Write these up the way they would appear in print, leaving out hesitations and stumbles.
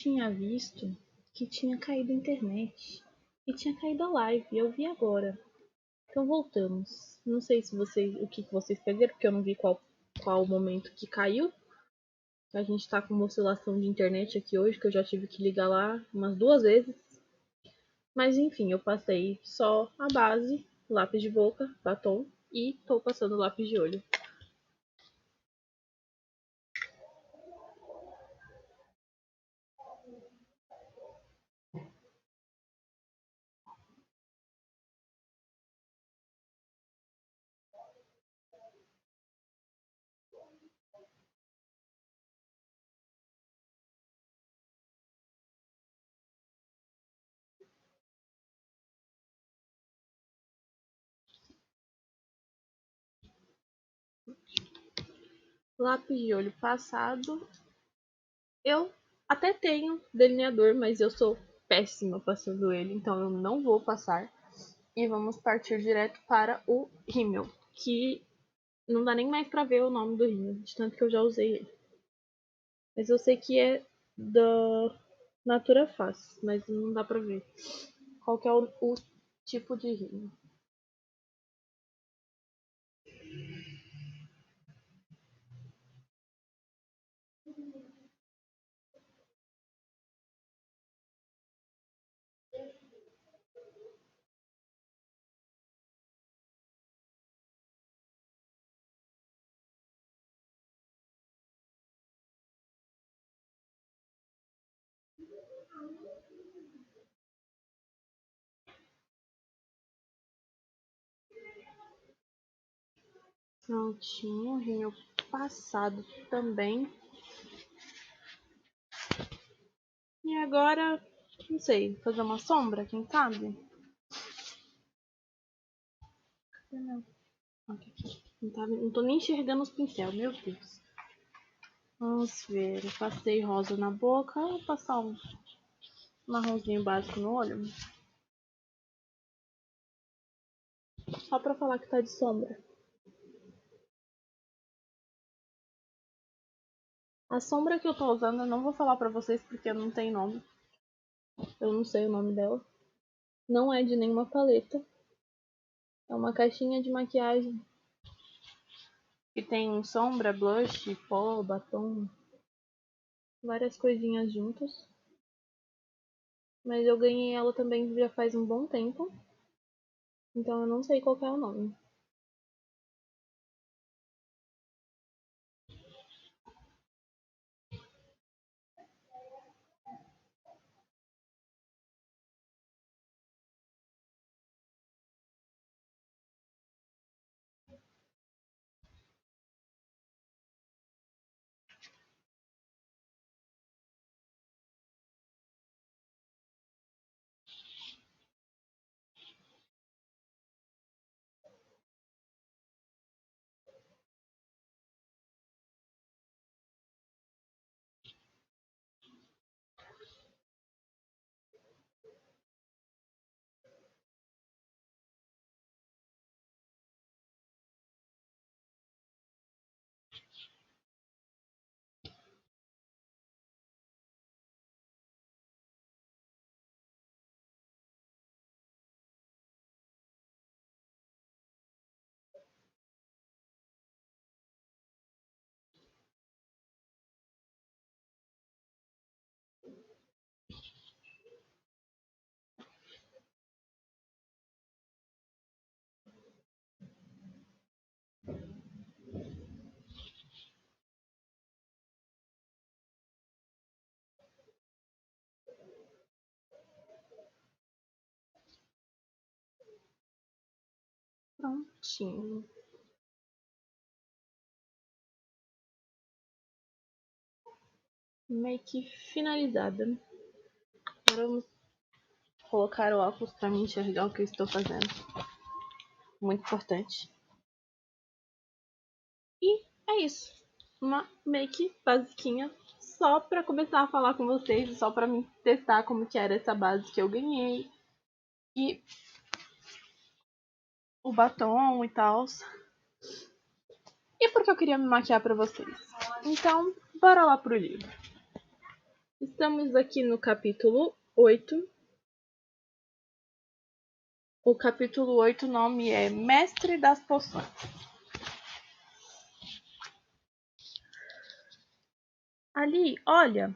tinha visto que tinha caído a internet e tinha caído a live. Eu vi agora. Então voltamos. Não sei se vocês, o que vocês perderam, porque eu não vi qual o momento que caiu. A gente tá com uma oscilação de internet aqui hoje, que eu já tive que ligar lá umas 2 vezes. Mas enfim, eu passei só a base, lápis de boca, batom e tô passando lápis de olho. Lápis de olho passado. Eu até tenho delineador, mas eu sou péssima passando ele, então eu não vou passar. E vamos partir direto para o rímel, que não dá nem mais pra ver o nome do rímel, de tanto que eu já usei ele. Mas eu sei que é da Natura Faz, mas não dá pra ver qual que é o tipo de rímel. Prontinho, rímel passado também. E agora, não sei, fazer uma sombra, quem sabe? Não tô nem enxergando os pincéis, meu Deus. Vamos ver, eu passei rosa na boca, vou passar um marronzinho básico no olho. Só pra falar que tá de sombra. A sombra que eu tô usando eu não vou falar pra vocês porque não tem nome. Eu não sei o nome dela. Não é de nenhuma paleta. É uma caixinha de maquiagem. Que tem sombra, blush, pó, batom. Várias coisinhas juntas. Mas eu ganhei ela também já faz um bom tempo. Então eu não sei qual que é o nome. Prontinho. Make finalizada. Agora vamos colocar o óculos para me enxergar o que eu estou fazendo. Muito importante. E é isso. Uma make basiquinha. Só para começar a falar com vocês. Só para me testar como que era essa base que eu ganhei. E o batom e tal. E porque eu queria me maquiar para vocês. Então, bora lá pro livro. Estamos aqui no capítulo 8. O capítulo 8, o nome é Mestre das Poções. Ali, olha.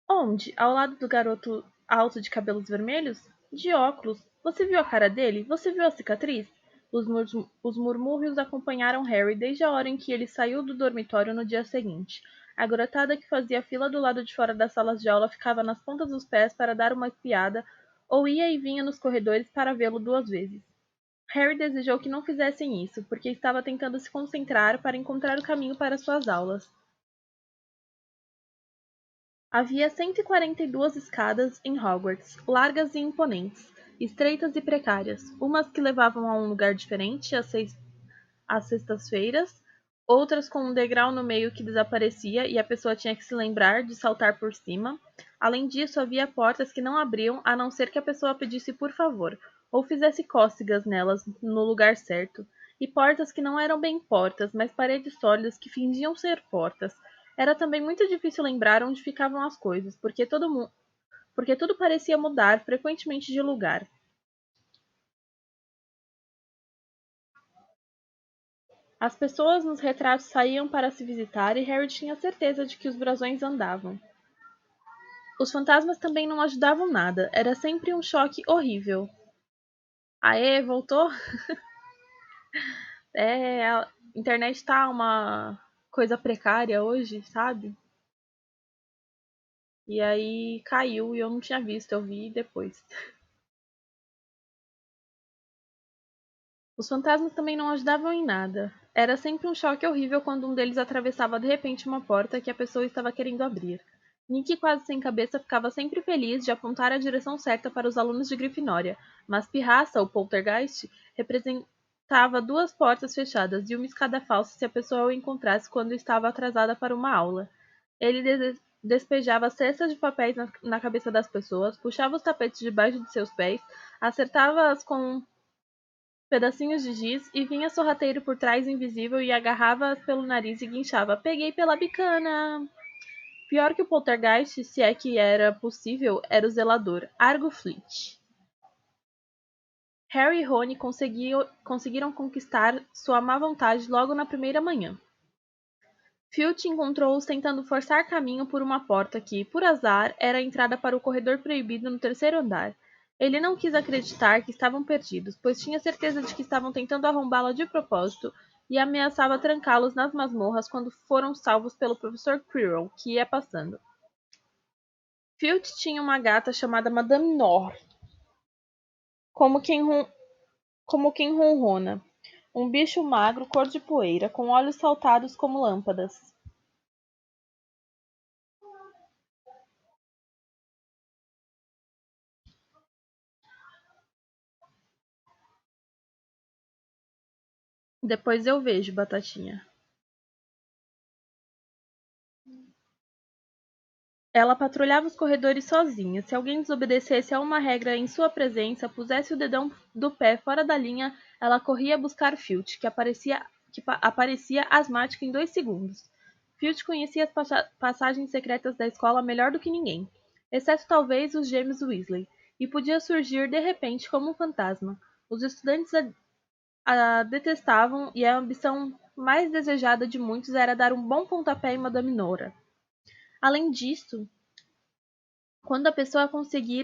Onde? Ao lado do garoto alto de cabelos vermelhos? De óculos. Você viu a cara dele? Você viu a cicatriz? Os murmúrios acompanharam Harry desde a hora em que ele saiu do dormitório no dia seguinte. A garotada que fazia fila do lado de fora das salas de aula ficava nas pontas dos pés para dar uma espiada ou ia e vinha nos corredores para vê-lo 2 vezes. Harry desejou que não fizessem isso, porque estava tentando se concentrar para encontrar o caminho para suas aulas. Havia 142 escadas em Hogwarts, largas e imponentes, estreitas e precárias, umas que levavam a um lugar diferente às sextas-feiras, outras com um degrau no meio que desaparecia e a pessoa tinha que se lembrar de saltar por cima. Além disso, havia portas que não abriam a não ser que a pessoa pedisse por favor, ou fizesse cócegas nelas no lugar certo, e portas que não eram bem portas, mas paredes sólidas que fingiam ser portas. Era também muito difícil lembrar onde ficavam as coisas, porque tudo parecia mudar frequentemente de lugar. As pessoas nos retratos saíam para se visitar e Harry tinha certeza de que os brasões andavam. Os fantasmas também não ajudavam nada, era sempre um choque horrível. Aê, voltou? A internet tá uma coisa precária hoje, sabe? E aí caiu e eu não tinha visto, eu vi depois. Os fantasmas também não ajudavam em nada. Era sempre um choque horrível quando um deles atravessava de repente uma porta que a pessoa estava querendo abrir. Nick, quase sem cabeça, ficava sempre feliz de apontar a direção certa para os alunos de Grifinória, mas Pirraça, o Poltergeist, representava 2 portas fechadas e uma escada falsa se a pessoa o encontrasse quando estava atrasada para uma aula. Ele despejava cestas de papéis na cabeça das pessoas, puxava os tapetes debaixo de seus pés, acertava-as com pedacinhos de giz e vinha sorrateiro por trás invisível e agarrava-as pelo nariz e guinchava. Peguei pela bicana! Pior que o poltergeist, se é que era possível, era o zelador, Argo Flint. Harry e Rony conseguiram conquistar sua má vontade logo na primeira manhã. Filch encontrou-os tentando forçar caminho por uma porta que, por azar, era a entrada para o corredor proibido no terceiro andar. Ele não quis acreditar que estavam perdidos, pois tinha certeza de que estavam tentando arrombá-la de propósito e ameaçava trancá-los nas masmorras quando foram salvos pelo professor Quirrell, que ia passando. Filch tinha uma gata chamada Madame Nor, como quem, como quem ronrona. Um bicho magro, cor de poeira, com olhos saltados como lâmpadas. Depois eu vejo, Batatinha. Ela patrulhava os corredores sozinha. Se alguém desobedecesse a uma regra em sua presença, pusesse o dedão do pé fora da linha, ela corria buscar Filch, que aparecia asmática em 2 segundos. Filch conhecia as passagens secretas da escola melhor do que ninguém, exceto talvez os gêmeos Weasley, e podia surgir de repente como um fantasma. Os estudantes a detestavam e a ambição mais desejada de muitos era dar um bom pontapé em Madame Nora. Além disso, quando a pessoa conseguia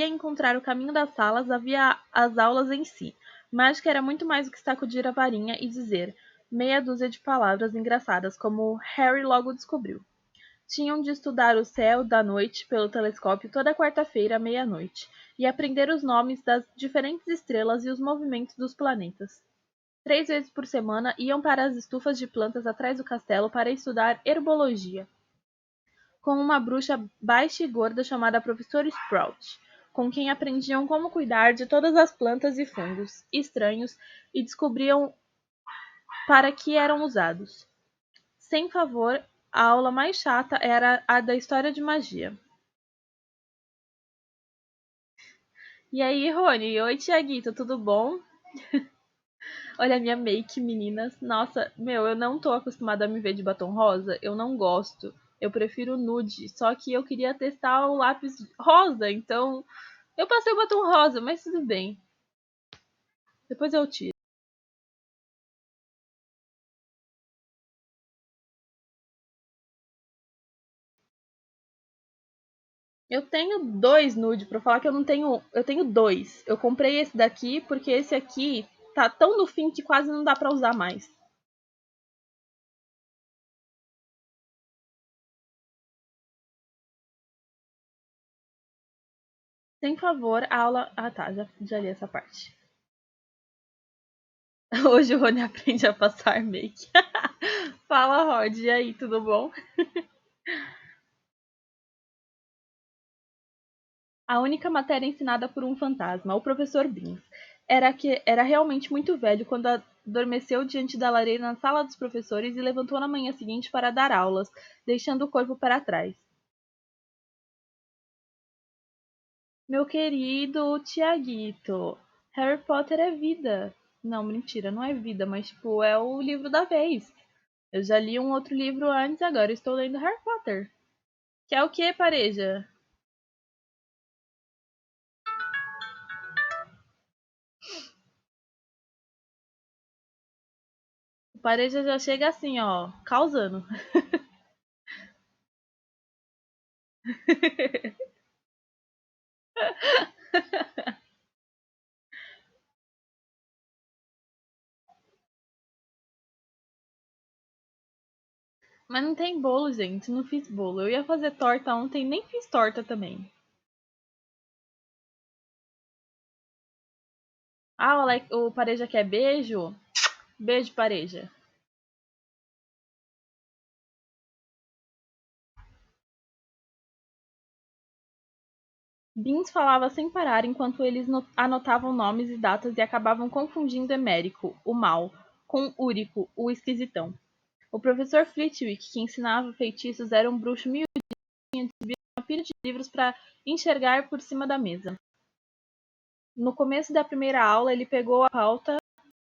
encontrar o caminho das salas, havia as aulas em si. Mágica era muito mais do que sacudir a varinha e dizer meia dúzia de palavras engraçadas, como Harry logo descobriu. Tinham de estudar o céu da noite pelo telescópio toda quarta-feira à meia-noite, e aprender os nomes das diferentes estrelas e os movimentos dos planetas. 3 vezes por semana iam para as estufas de plantas atrás do castelo para estudar herbologia com uma bruxa baixa e gorda chamada Professora Sprout, com quem aprendiam como cuidar de todas as plantas e fungos estranhos e descobriam para que eram usados. Sem favor, a aula mais chata era a da história de magia. E aí, Rony? Oi, Tiaguito, tudo bom? Olha a minha make, meninas. Nossa, meu, eu não tô acostumada a me ver de batom rosa. Eu não gosto. Eu prefiro nude, só que eu queria testar o lápis rosa, então eu passei o batom rosa, mas tudo bem. Depois eu tiro. Eu tenho dois nude, pra falar que eu não tenho. Eu tenho dois. Eu comprei esse daqui porque esse aqui tá tão no fim que quase não dá pra usar mais. Sem favor, a aula. Ah tá, já li essa parte. Hoje o Rony aprende a passar make. Fala, Rod, e aí, tudo bom? A única matéria ensinada por um fantasma, o professor Beans, era que era realmente muito velho quando adormeceu diante da lareira na sala dos professores e levantou na manhã seguinte para dar aulas, deixando o corpo para trás. Meu querido Tiaguito, Harry Potter é vida. Não, mentira, não é vida, mas tipo, é o livro da vez. Eu já li um outro livro antes, agora estou lendo Harry Potter. Que é o que, pareja? O pareja já chega assim, ó, causando. Mas não tem bolo, gente. Não fiz bolo. Eu ia fazer torta ontem, nem fiz torta também. Ah, o Pareja quer beijo? Beijo, Pareja. Beans falava sem parar enquanto eles anotavam nomes e datas e acabavam confundindo Emérico, o mal, com Úrico, o esquisitão. O professor Flitwick, que ensinava feitiços, era um bruxo miudinho de uma pilha de livros para enxergar por cima da mesa. No começo da primeira aula, ele pegou a pauta.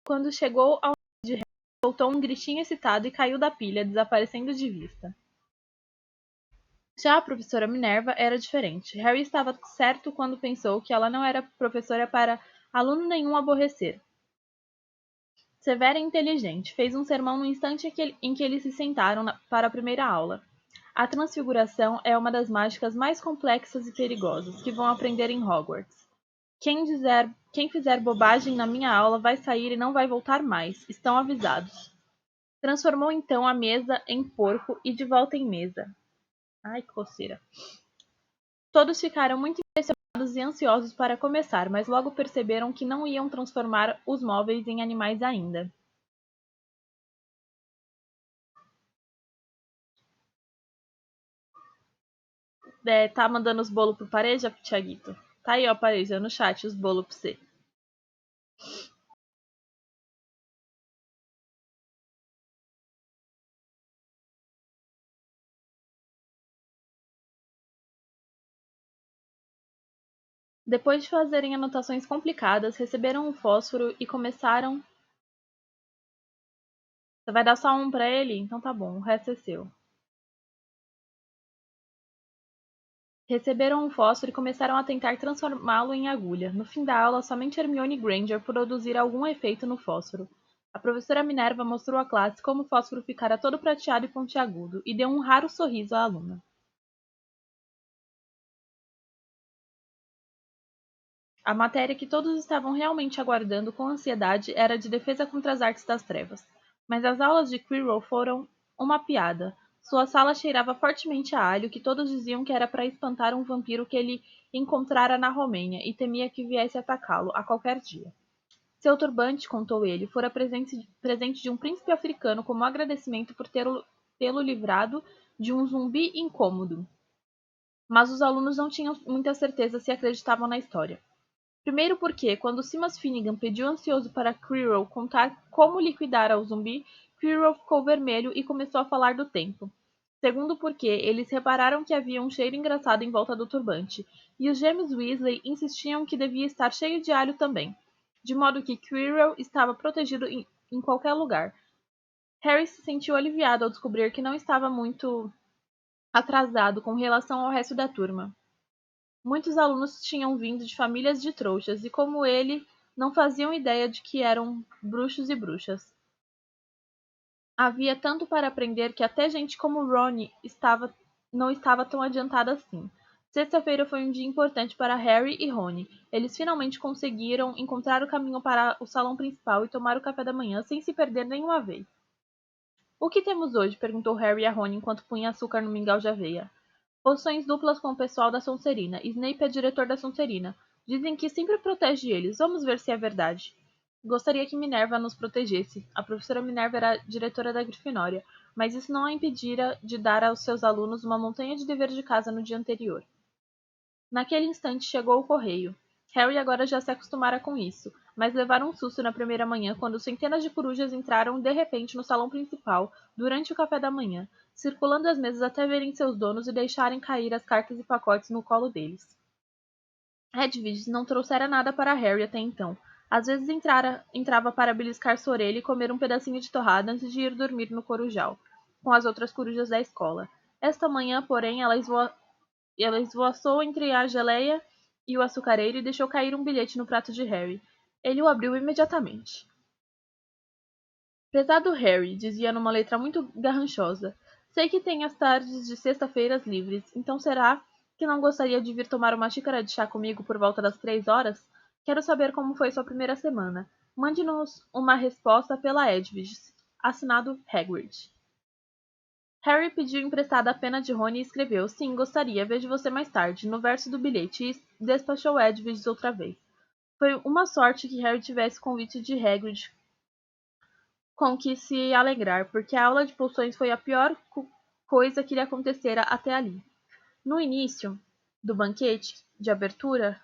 Quando chegou ao de Harry, soltou um gritinho excitado e caiu da pilha, desaparecendo de vista. Já a professora Minerva era diferente. Harry estava certo quando pensou que ela não era professora para aluno nenhum aborrecer. Severa e inteligente, fez um sermão no instante em que eles se sentaram para a primeira aula. A transfiguração é uma das mágicas mais complexas e perigosas que vão aprender em Hogwarts. Quem fizer bobagem na minha aula vai sair e não vai voltar mais. Estão avisados. Transformou então a mesa em porco e de volta em mesa. Ai, que coceira. Todos ficaram muito impressionados e ansiosos para começar, mas logo perceberam que não iam transformar os móveis em animais ainda. Tá mandando os bolos pro Pareja, Thiaguito? Tá aí, ó, Pareja, no chat, os bolos pra você. Depois de fazerem anotações complicadas, receberam um fósforo e começaram. Você vai dar só um pra ele? Então tá bom, o resto é seu. Receberam um fósforo e começaram a tentar transformá-lo em agulha. No fim da aula, somente Hermione Granger produzir algum efeito no fósforo. A professora Minerva mostrou à classe como o fósforo ficara todo prateado e pontiagudo, e deu um raro sorriso à aluna. A matéria que todos estavam realmente aguardando com ansiedade era de defesa contra as artes das trevas. Mas as aulas de Quirrell foram uma piada. Sua sala cheirava fortemente a alho, que todos diziam que era para espantar um vampiro que ele encontrara na Romênia e temia que viesse atacá-lo a qualquer dia. Seu turbante, contou ele, fora presente de um príncipe africano como agradecimento por tê-lo livrado de um zumbi incômodo. Mas os alunos não tinham muita certeza se acreditavam na história. Primeiro porque, quando Simas Finnegan pediu ansioso para Quirrell contar como liquidara o zumbi, Quirrell ficou vermelho e começou a falar do tempo. Segundo porque eles repararam que havia um cheiro engraçado em volta do turbante, e os gêmeos Weasley insistiam que devia estar cheio de alho também, de modo que Quirrell estava protegido em qualquer lugar. Harry se sentiu aliviado ao descobrir que não estava muito atrasado com relação ao resto da turma. Muitos alunos tinham vindo de famílias de trouxas e, como ele, não faziam ideia de que eram bruxos e bruxas. Havia tanto para aprender que até gente como Ron não estava tão adiantada assim. Sexta-feira foi um dia importante para Harry e Rony. Eles finalmente conseguiram encontrar o caminho para o salão principal e tomar o café da manhã sem se perder nenhuma vez. O que temos hoje? Perguntou Harry a Rony enquanto punha açúcar no mingau de aveia. Poções duplas com o pessoal da Sonserina. Snape é diretor da Sonserina. Dizem que sempre protege eles. Vamos ver se é verdade. Gostaria que Minerva nos protegesse. A professora Minerva era diretora da Grifinória, mas isso não a impedira de dar aos seus alunos uma montanha de dever de casa no dia anterior. Naquele instante chegou o correio. Harry agora já se acostumara com isso, mas levaram um susto na primeira manhã quando centenas de corujas entraram de repente no salão principal durante o café da manhã, circulando as mesas até verem seus donos e deixarem cair as cartas e pacotes no colo deles. Hedwig não trouxera nada para Harry até então. Às vezes entrava para beliscar sua orelha e comer um pedacinho de torrada antes de ir dormir no corujal, com as outras corujas da escola. Esta manhã, porém, ela esvoaçou entre a geleia e o açucareiro e deixou cair um bilhete no prato de Harry. Ele o abriu imediatamente. Prezado Harry, dizia numa letra muito garranchosa, sei que tem as tardes de sexta-feiras livres, então será que não gostaria de vir tomar uma xícara de chá comigo por volta das 3 horas? Quero saber como foi sua primeira semana. Mande-nos uma resposta pela Edwige. Assinado Hagrid. Harry pediu emprestada a pena de Rony e escreveu: Sim, gostaria, vejo você mais tarde, no verso do bilhete, e despachou Edwige outra vez. Foi uma sorte que Harry tivesse convite de Hagrid com que se alegrar, porque a aula de poções foi a pior coisa que lhe acontecera até ali. No início do banquete de abertura...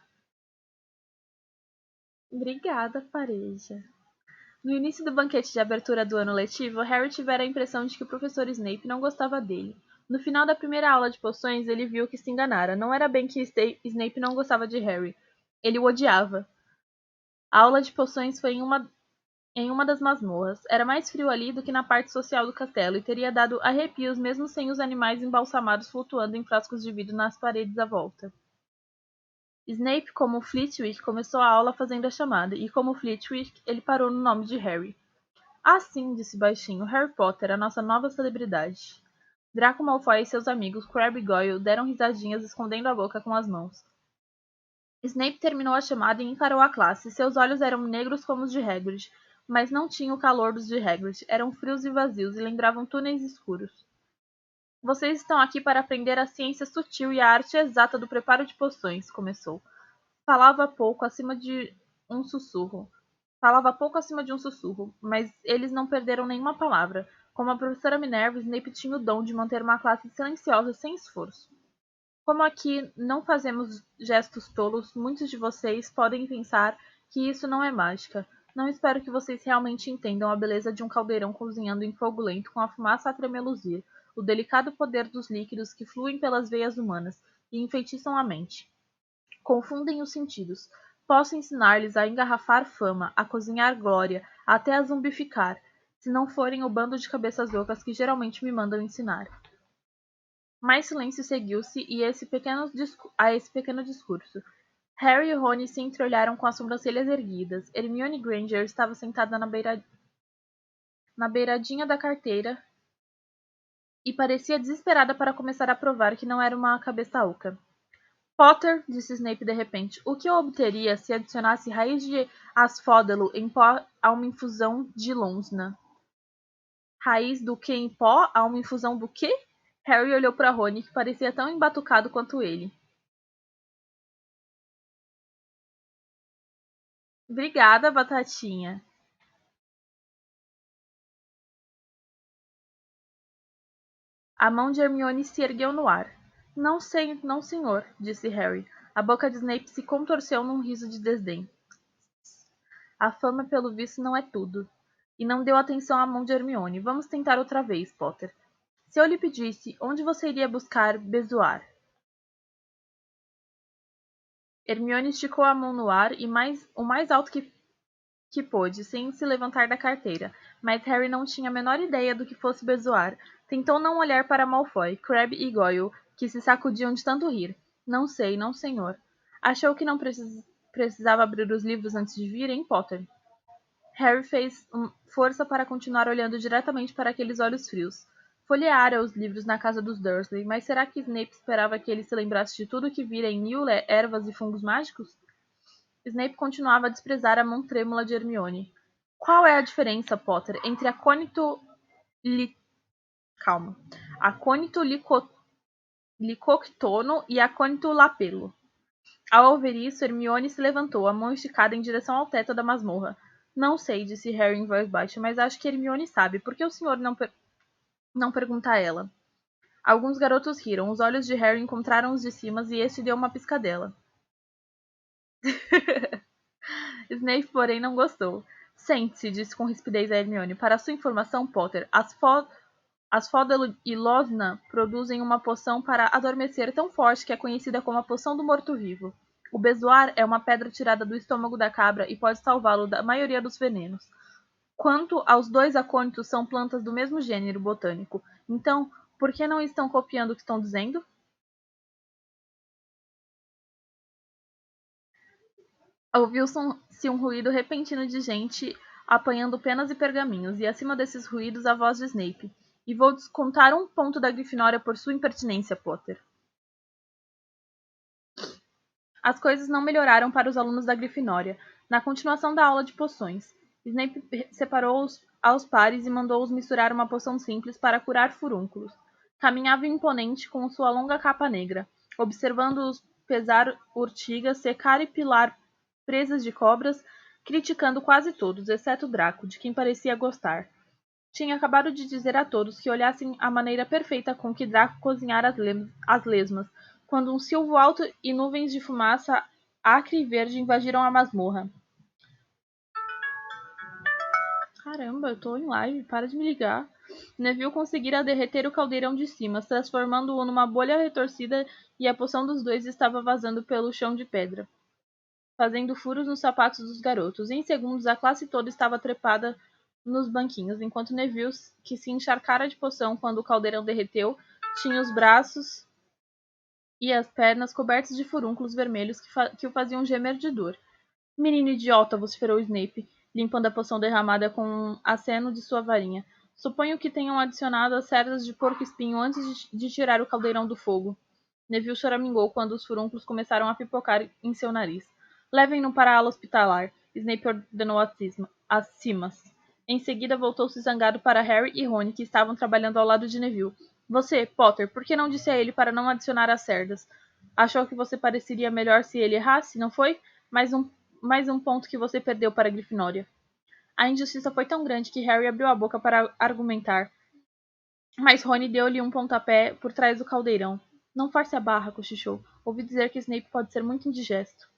Obrigada, pareja. No início do banquete de abertura do ano letivo, Harry tivera a impressão de que o professor Snape não gostava dele. No final da primeira aula de poções, ele viu que se enganara. Não era bem que Snape não gostava de Harry. Ele o odiava. A aula de poções foi em uma das masmorras. Era mais frio ali do que na parte social do castelo, e teria dado arrepios mesmo sem os animais embalsamados flutuando em frascos de vidro nas paredes à volta. Snape, como Flitwick, começou a aula fazendo a chamada, e como Flitwick, ele parou no nome de Harry. Ah, sim, disse baixinho, Harry Potter, a nossa nova celebridade. Draco Malfoy e seus amigos Crabbe e Goyle deram risadinhas escondendo a boca com as mãos. Snape terminou a chamada e encarou a classe. Seus olhos eram negros como os de Hagrid, mas não tinham o calor dos de Hagrid. Eram frios e vazios e lembravam túneis escuros. Vocês estão aqui para aprender a ciência sutil e a arte exata do preparo de poções, começou. Falava pouco acima de um sussurro. Mas eles não perderam nenhuma palavra. Como a professora Minerva, Snape tinha o dom de manter uma classe silenciosa sem esforço. Como aqui não fazemos gestos tolos, muitos de vocês podem pensar que isso não é mágica. Não espero que vocês realmente entendam a beleza de um caldeirão cozinhando em fogo lento com a fumaça a tremeluzir, o delicado poder dos líquidos que fluem pelas veias humanas e enfeitiçam a mente. Confundem os sentidos. Posso ensinar-lhes a engarrafar fama, a cozinhar glória, até a zumbificar, se não forem o bando de cabeças ocas que geralmente me mandam ensinar. Mais silêncio seguiu-se a esse pequeno discurso. Harry e Rony se entreolharam com as sobrancelhas erguidas. Hermione Granger estava sentada na beiradinha da carteira e parecia desesperada para começar a provar que não era uma cabeça oca. Potter, disse Snape de repente, o que eu obteria se adicionasse raiz de asfódelo em pó a uma infusão de Lonsna? Raiz do que em pó a uma infusão do quê? Harry olhou para Rony, que parecia tão embatucado quanto ele. Obrigada, Batatinha. A mão de Hermione se ergueu no ar. Não sei, não, senhor, disse Harry. A boca de Snape se contorceu num riso de desdém. A fama, pelo visto, não é tudo. E não deu atenção à mão de Hermione. Vamos tentar outra vez, Potter. Se eu lhe pedisse, onde você iria buscar Bezoar? Hermione esticou a mão no ar e o mais alto que pôde, sem se levantar da carteira. Mas Harry não tinha a menor ideia do que fosse Bezoar. Tentou não olhar para Malfoy, Crabbe e Goyle, que se sacudiam de tanto rir. Não sei, não senhor. Achou que não precisava abrir os livros antes de vir, hein, Potter? Harry fez força para continuar olhando diretamente para aqueles olhos frios. Folheara os livros na casa dos Dursley, mas será que Snape esperava que ele se lembrasse de tudo que vira em Newle, ervas e fungos mágicos? Snape continuava a desprezar a mão trêmula de Hermione. Qual é a diferença, Potter, entre acônito calma. Acônito licoctono e acônito lapelo? Ao ouvir isso, Hermione se levantou, a mão esticada em direção ao teto da masmorra. Não sei, disse Harry em voz baixa, mas acho que Hermione sabe. Por que o senhor não pergunta a ela? Alguns garotos riram. Os olhos de Harry encontraram os de cima e este deu uma piscadela. Snape, porém, não gostou. Sente-se, disse com rispidez a Hermione. Para sua informação, Potter, as Fodder e Losna produzem uma poção para adormecer tão forte que é conhecida como a Poção do Morto-Vivo. O bezoar é uma pedra tirada do estômago da cabra e pode salvá-lo da maioria dos venenos. Quanto aos dois acônitos, são plantas do mesmo gênero botânico. Então, por que não estão copiando o que estão dizendo? Ouviu-se um ruído repentino de gente apanhando penas e pergaminhos, e acima desses ruídos a voz de Snape. E vou descontar um ponto da Grifinória por sua impertinência, Potter. As coisas não melhoraram para os alunos da Grifinória. Na continuação da aula de poções, Snape separou-os aos pares e mandou-os misturar uma poção simples para curar furúnculos. Caminhava imponente com sua longa capa negra, observando-os pesar urtigas, secar e pilar presas de cobras, criticando quase todos, exceto Draco, de quem parecia gostar. Tinha acabado de dizer a todos que olhassem a maneira perfeita com que Draco cozinhara as lesmas, quando um silvo alto e nuvens de fumaça acre e verde invadiram a masmorra. Caramba, eu tô em live, para de me ligar. Neville conseguira derreter o caldeirão de cima, transformando-o numa bolha retorcida, e a poção dos dois estava vazando pelo chão de pedra, fazendo furos nos sapatos dos garotos. Em segundos, a classe toda estava trepada nos banquinhos, enquanto Neville, que se encharcara de poção quando o caldeirão derreteu, tinha os braços e as pernas cobertos de furúnculos vermelhos que o faziam gemer de dor. Menino idiota, vociferou Snape, limpando a poção derramada com um aceno de sua varinha. Suponho que tenham adicionado as cerdas de porco-espinho antes de tirar o caldeirão do fogo. Neville choramingou quando os furúnculos começaram a pipocar em seu nariz. Levem-no para a ala hospitalar, Snape ordenou a Simas. Em seguida, voltou-se zangado para Harry e Rony, que estavam trabalhando ao lado de Neville. Você, Potter, por que não disse a ele para não adicionar as cerdas? Achou que você pareceria melhor se ele errasse, não foi? Mais um ponto que você perdeu para a Grifinória. A injustiça foi tão grande que Harry abriu a boca para argumentar, mas Rony deu-lhe um pontapé por trás do caldeirão. Não force a barra, cochichou. Ouvi dizer que Snape pode ser muito indigesto.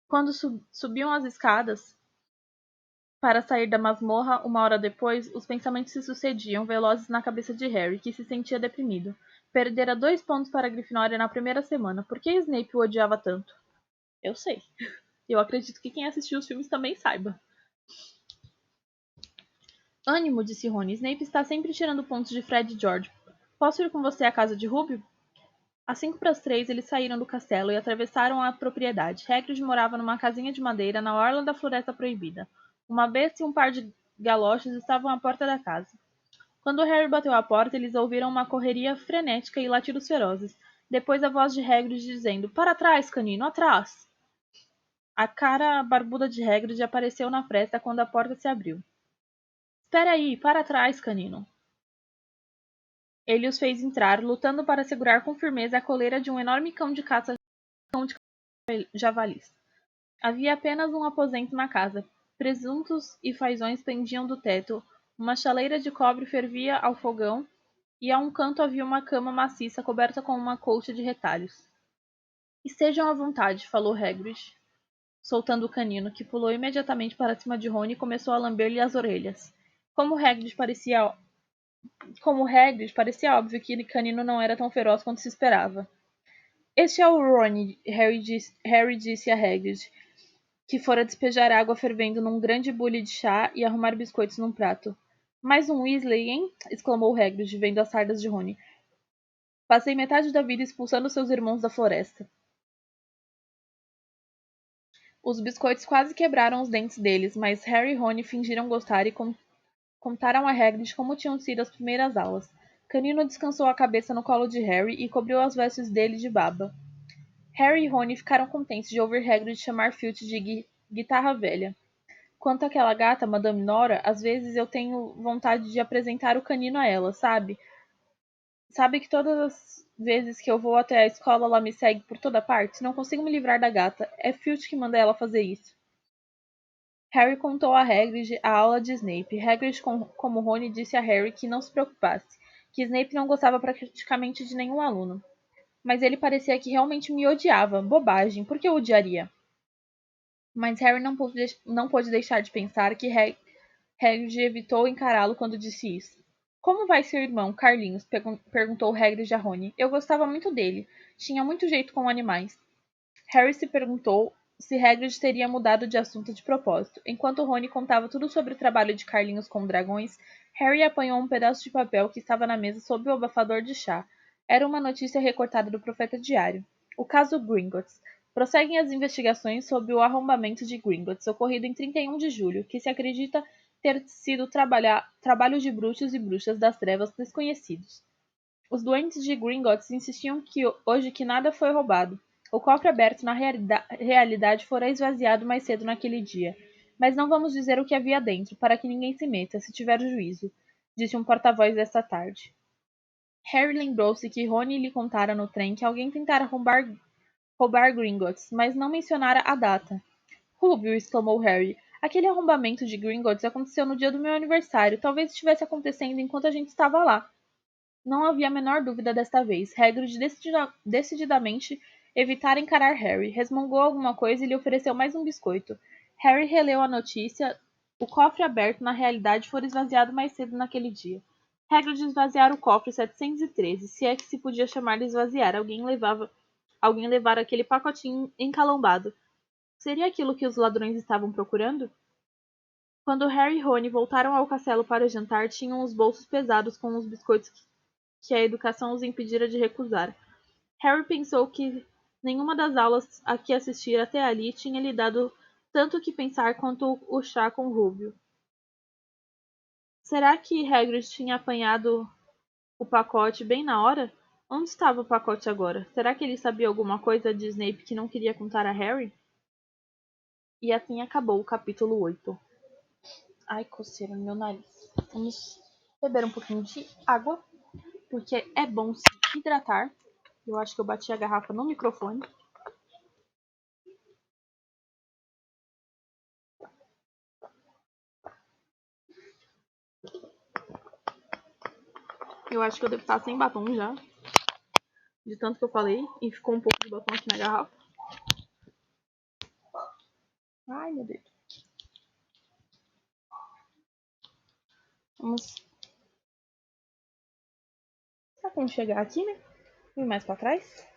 Quando subiam as escadas para sair da masmorra, uma hora depois, os pensamentos se sucediam, velozes na cabeça de Harry, que se sentia deprimido. Perdera 2 pontos para a Grifinória na primeira semana. Por que Snape o odiava tanto? Eu sei. Eu acredito que quem assistiu os filmes também saiba. Ânimo, disse Rony. Snape está sempre tirando pontos de Fred e George. Posso ir com você à casa de Rubio? Às 2:55, eles saíram do castelo e atravessaram a propriedade. Hagrid morava numa casinha de madeira na orla da Floresta Proibida. Uma besta e um par de galoches estavam à porta da casa. Quando Harry bateu à porta, eles ouviram uma correria frenética e latidos ferozes. Depois a voz de Hagrid dizendo: Para trás, canino, atrás! A cara barbuda de Hagrid apareceu na fresta quando a porta se abriu. Espera aí, para trás, canino! Ele os fez entrar, lutando para segurar com firmeza a coleira de um enorme cão de caça javalis. Havia apenas um aposento na casa. Presuntos e fazões pendiam do teto, uma chaleira de cobre fervia ao fogão, e a um canto havia uma cama maciça coberta com uma colcha de retalhos. Estejam à vontade, falou Hagrid, soltando o canino, que pulou imediatamente para cima de Rony e começou a lamber-lhe as orelhas. Como Hagrid, parecia óbvio que Canino não era tão feroz quanto se esperava. Este é o Rony, Harry disse a Hagrid, que fora despejar água fervendo num grande bule de chá e arrumar biscoitos num prato. Mais um Weasley, hein? Exclamou Hagrid, vendo as sardas de Rony. Passei metade da vida expulsando seus irmãos da floresta. Os biscoitos quase quebraram os dentes deles, mas Harry e Rony fingiram gostar e contaram a Hagrid como tinham sido as primeiras aulas. Canino descansou a cabeça no colo de Harry e cobriu as vestes dele de baba. Harry e Rony ficaram contentes de ouvir Hagrid chamar Filch de guitarra velha. Quanto àquela gata, Madame Nora, às vezes eu tenho vontade de apresentar o Canino a ela, sabe? Sabe que todas as vezes que eu vou até a escola ela me segue por toda parte? Não consigo me livrar da gata. É Filch que manda ela fazer isso. Harry contou a Hagrid a aula de Snape. Hagrid, como Rony, disse a Harry que não se preocupasse, que Snape não gostava praticamente de nenhum aluno. Mas ele parecia que realmente me odiava. Bobagem, por que eu odiaria? Mas Harry não pôde deixar de pensar que Hagrid evitou encará-lo quando disse isso. Como vai seu irmão, Carlinhos? Perguntou Hagrid a Rony. Eu gostava muito dele. Tinha muito jeito com animais. Harry se perguntou se Hagrid teria mudado de assunto de propósito. Enquanto Rony contava tudo sobre o trabalho de Carlinhos com dragões, Harry apanhou um pedaço de papel que estava na mesa sob o abafador de chá. Era uma notícia recortada do Profeta Diário. O caso Gringotts. Prosseguem as investigações sobre o arrombamento de Gringotts, ocorrido em 31 de julho, que se acredita ter sido trabalho de bruxos e bruxas das trevas desconhecidos. Os doentes de Gringotts insistiam hoje que nada foi roubado. O cofre aberto na realidade fora esvaziado mais cedo naquele dia. Mas não vamos dizer o que havia dentro, para que ninguém se meta, se tiver juízo, disse um porta-voz esta tarde. Harry lembrou-se que Rony lhe contara no trem que alguém tentara roubar Gringotts, mas não mencionara a data. Rubio, exclamou Harry. Aquele arrombamento de Gringotts aconteceu no dia do meu aniversário. Talvez estivesse acontecendo enquanto a gente estava lá. Não havia a menor dúvida desta vez. Hagrid decididamente evitara encarar Harry. Resmungou alguma coisa e lhe ofereceu mais um biscoito. Harry releu a notícia. O cofre aberto na realidade fora esvaziado mais cedo naquele dia. Hagrid esvaziara o cofre 713, se é que se podia chamar de esvaziar. Alguém levara aquele pacotinho encalombado. Seria aquilo que os ladrões estavam procurando? Quando Harry e Rony voltaram ao castelo para jantar, tinham os bolsos pesados com os biscoitos que a educação os impedira de recusar. Harry pensou que nenhuma das aulas a que assistira até ali tinha lhe dado tanto que pensar quanto o chá com Rubio. Será que Hagrid tinha apanhado o pacote bem na hora? Onde estava o pacote agora? Será que ele sabia alguma coisa de Snape que não queria contar a Harry? E assim acabou o capítulo 8. Ai, coceira no meu nariz. Vamos beber um pouquinho de água, porque é bom se hidratar. Eu acho que eu bati a garrafa no microfone. Eu acho que eu devo estar sem batom já. De tanto que eu falei. E ficou um pouco de batom aqui na garrafa. Ai, meu Deus. Vamos. Será que vamos chegar aqui, né? E mais pra trás.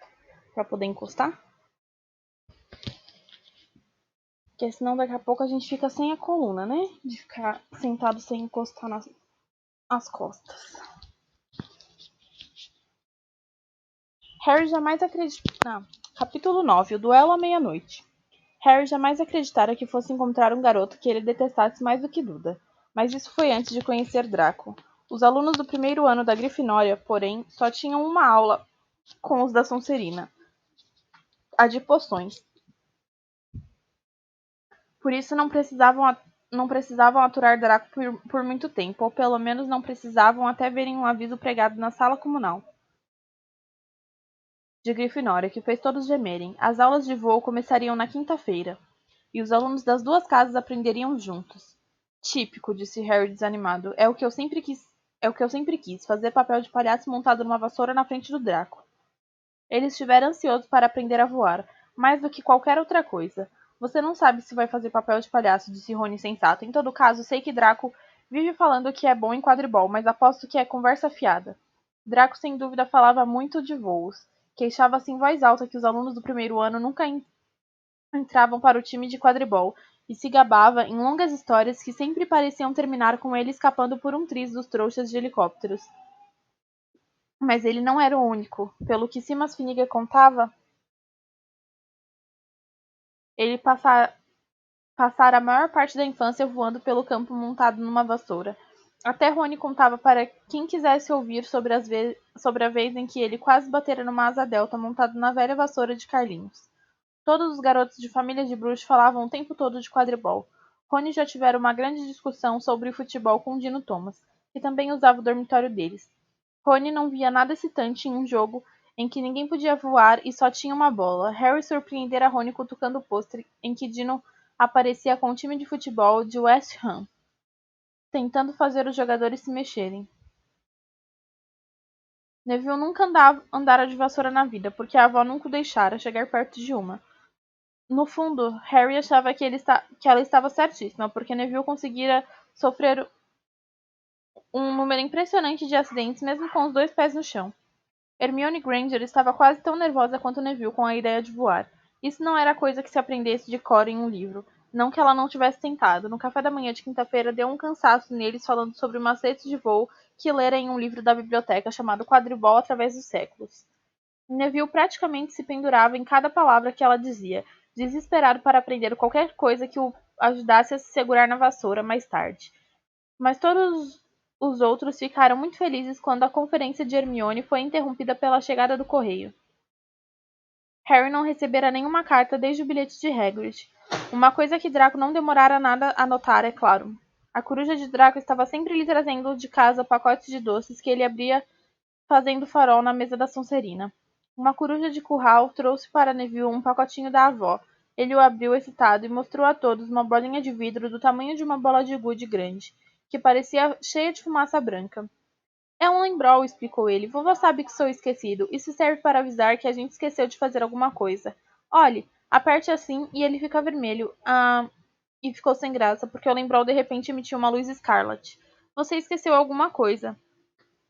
Pra poder encostar. Porque senão daqui a pouco a gente fica sem a coluna, né? De ficar sentado sem encostar nas costas. Harry jamais acreditara. Capítulo 9. O duelo à meia-noite. Harry jamais acreditara que fosse encontrar um garoto que ele detestasse mais do que Duda. Mas isso foi antes de conhecer Draco. Os alunos do primeiro ano da Grifinória, porém, só tinham uma aula com os da Sonserina, a de poções. Por isso não precisavam aturar Draco por muito tempo, ou pelo menos não precisavam até verem um aviso pregado na sala comunal de Grifinória, que fez todos gemerem. As aulas de voo começariam na quinta-feira, e os alunos das duas casas aprenderiam juntos. Típico, disse Harry desanimado. É o que eu sempre quis, fazer papel de palhaço montado numa vassoura na frente do Draco. Ele estivera ansioso para aprender a voar, mais do que qualquer outra coisa. Você não sabe se vai fazer papel de palhaço, disse Rony sensato. Em todo caso, sei que Draco vive falando que é bom em quadribol, mas aposto que é conversa fiada. Draco sem dúvida falava muito de voos. Queixava-se em voz alta que os alunos do primeiro ano entravam para o time de quadribol e se gabava em longas histórias que sempre pareciam terminar com ele escapando por um triz dos trouxas de helicópteros. Mas ele não era o único. Pelo que Simas Finnegan contava, ele passara a maior parte da infância voando pelo campo montado numa vassoura. Até Rony contava para quem quisesse ouvir sobre a vez em que ele quase batera numa asa delta montado na velha vassoura de Carlinhos. Todos os garotos de família de bruxos falavam o tempo todo de quadribol. Rony já tivera uma grande discussão sobre futebol com Dino Thomas, que também usava o dormitório deles. Rony não via nada excitante em um jogo em que ninguém podia voar e só tinha uma bola. Harry surpreendera Rony cutucando o pôster em que Dino aparecia com o time de futebol de West Ham, tentando fazer os jogadores se mexerem. Neville nunca andara de vassoura na vida, porque a avó nunca o deixara chegar perto de uma. No fundo, Harry achava que ela estava certíssima, porque Neville conseguira sofrer um número impressionante de acidentes mesmo com os dois pés no chão. Hermione Granger estava quase tão nervosa quanto Neville com a ideia de voar. Isso não era coisa que se aprendesse de cor em um livro. Não que ela não tivesse tentado. No café da manhã de quinta-feira deu um cansaço neles falando sobre macetes de voo que lera em um livro da biblioteca chamado Quadribol através dos séculos. Neville praticamente se pendurava em cada palavra que ela dizia, desesperado para aprender qualquer coisa que o ajudasse a se segurar na vassoura mais tarde. Mas todos os outros ficaram muito felizes quando a conferência de Hermione foi interrompida pela chegada do correio. Harry não recebera nenhuma carta desde o bilhete de Hagrid. Uma coisa que Draco não demorara nada a notar, é claro. A coruja de Draco estava sempre lhe trazendo de casa pacotes de doces que ele abria fazendo farol na mesa da Sonserina. Uma coruja de curral trouxe para Neville um pacotinho da avó. Ele o abriu excitado e mostrou a todos uma bolinha de vidro do tamanho de uma bola de gude grande, que parecia cheia de fumaça branca. É um lembrol, explicou ele. Vovó sabe que sou esquecido. Isso serve para avisar que a gente esqueceu de fazer alguma coisa. Olhe, aperte assim e ele fica vermelho. E ficou sem graça, porque o lembrol de repente emitiu uma luz escarlate. Você esqueceu alguma coisa.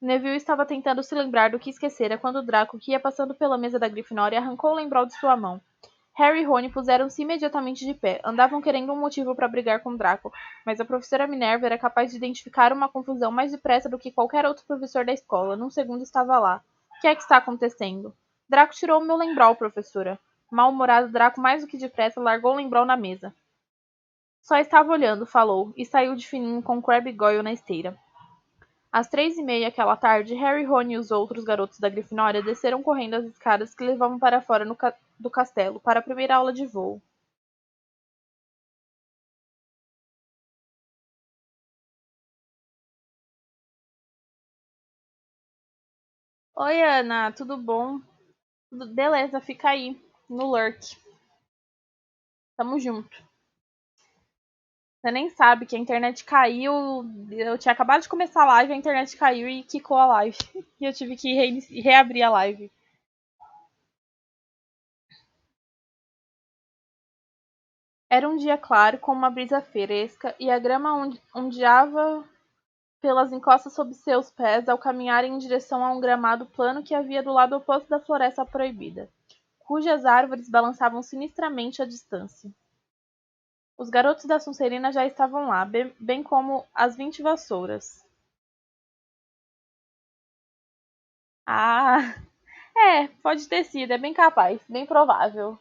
Neville estava tentando se lembrar do que esquecera quando Draco, que ia passando pela mesa da Grifinória, arrancou o lembrol de sua mão. Harry e Rony puseram-se imediatamente de pé. Andavam querendo um motivo para brigar com Draco, mas a professora Minerva era capaz de identificar uma confusão mais depressa do que qualquer outro professor da escola. Num segundo estava lá. O que é que está acontecendo? Draco tirou o meu lembrol, professora. Mal-humorado, Draco mais do que depressa largou o lembrol na mesa. Só estava olhando, falou, e saiu de fininho com Crabbe e Goyle na esteira. Às 3h30 aquela tarde, Harry, Rony e os outros garotos da Grifinória desceram correndo as escadas que levavam para fora do castelo, para a primeira aula de voo. Oi, Ana, tudo bom? Beleza, fica aí, no Lurk. Tamo junto. Você nem sabe que a internet caiu. Eu tinha acabado de começar a live, a internet caiu e quicou a live. E eu tive que reabrir a live. Era um dia claro, com uma brisa fresca, e a grama ondeava pelas encostas sob seus pés ao caminharem em direção a um gramado plano que havia do lado oposto da floresta proibida, cujas árvores balançavam sinistramente à distância. Os garotos da Sonserina já estavam lá, bem como as 20 vassouras. Ah, pode ter sido, é bem capaz, bem provável.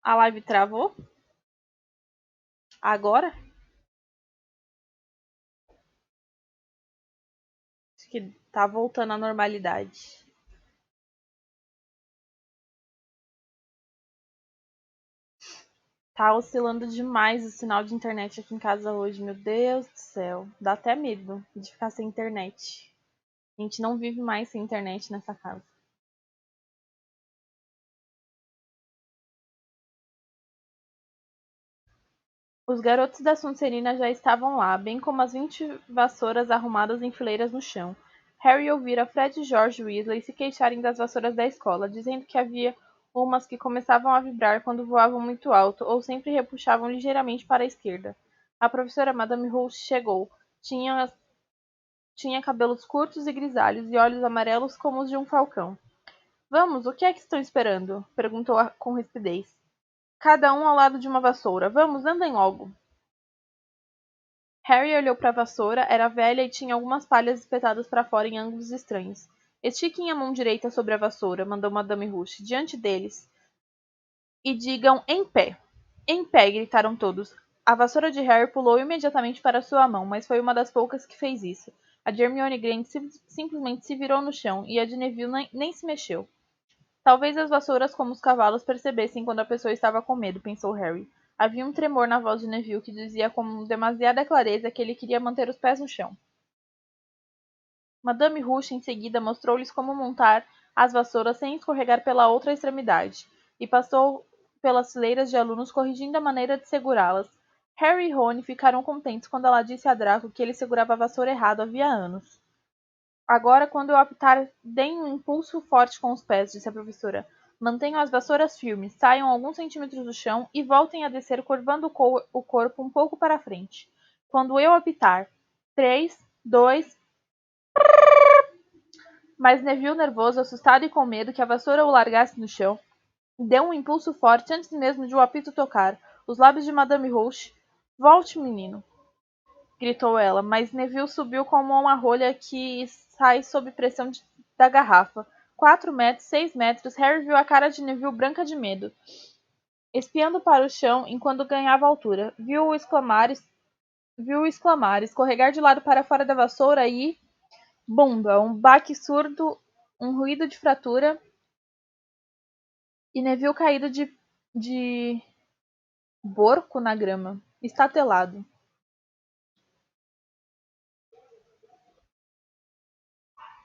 A live travou? Agora? Acho que tá voltando à normalidade. Tá oscilando demais o sinal de internet aqui em casa hoje, meu Deus do céu. Dá até medo de ficar sem internet. A gente não vive mais sem internet nessa casa. Os garotos da Sonserina já estavam lá, bem como as 20 vassouras arrumadas em fileiras no chão. Harry ouvira Fred e George Weasley se queixarem das vassouras da escola, dizendo que havia umas que começavam a vibrar quando voavam muito alto ou sempre repuxavam ligeiramente para a esquerda. A professora Madame Hulse chegou. Tinha Tinha cabelos curtos e grisalhos e olhos amarelos como os de um falcão. Vamos, o que é que estão esperando? Perguntou com rispidez. Cada um ao lado de uma vassoura. Vamos, andem logo. Harry olhou para a vassoura, era velha e tinha algumas palhas espetadas para fora em ângulos estranhos. Estiquem a mão direita sobre a vassoura, mandou Madame Rush, diante deles, e digam em pé. Em pé, gritaram todos. A vassoura de Harry pulou imediatamente para sua mão, mas foi uma das poucas que fez isso. A de Hermione Granger simplesmente se virou no chão, e a de Neville nem se mexeu. Talvez as vassouras, como os cavalos, percebessem quando a pessoa estava com medo, pensou Harry. Havia um tremor na voz de Neville que dizia com demasiada clareza que ele queria manter os pés no chão. Madame Rush em seguida mostrou-lhes como montar as vassouras sem escorregar pela outra extremidade, e passou pelas fileiras de alunos corrigindo a maneira de segurá-las. Harry e Rony ficaram contentes quando ela disse a Draco que ele segurava a vassoura errado havia anos. Agora, quando eu apitar, deem um impulso forte com os pés, disse a professora. Mantenham as vassouras firmes, saiam alguns centímetros do chão e voltem a descer curvando o corpo um pouco para a frente. Quando eu apitar, 3, 2... Mas Neville, nervoso, assustado e com medo que a vassoura o largasse no chão, deu um impulso forte antes mesmo de o apito tocar. Os lábios de Madame Roche. Volte, menino, gritou ela, mas Neville subiu como uma rolha que sai sob pressão da garrafa. 4 metros, 6 metros, Harry viu a cara de Neville branca de medo, espiando para o chão enquanto ganhava altura. Viu-o exclamar, escorregar de lado para fora da vassoura e... Bumba! Um baque surdo, um ruído de fratura e Neville caído de borco na grama, estatelado.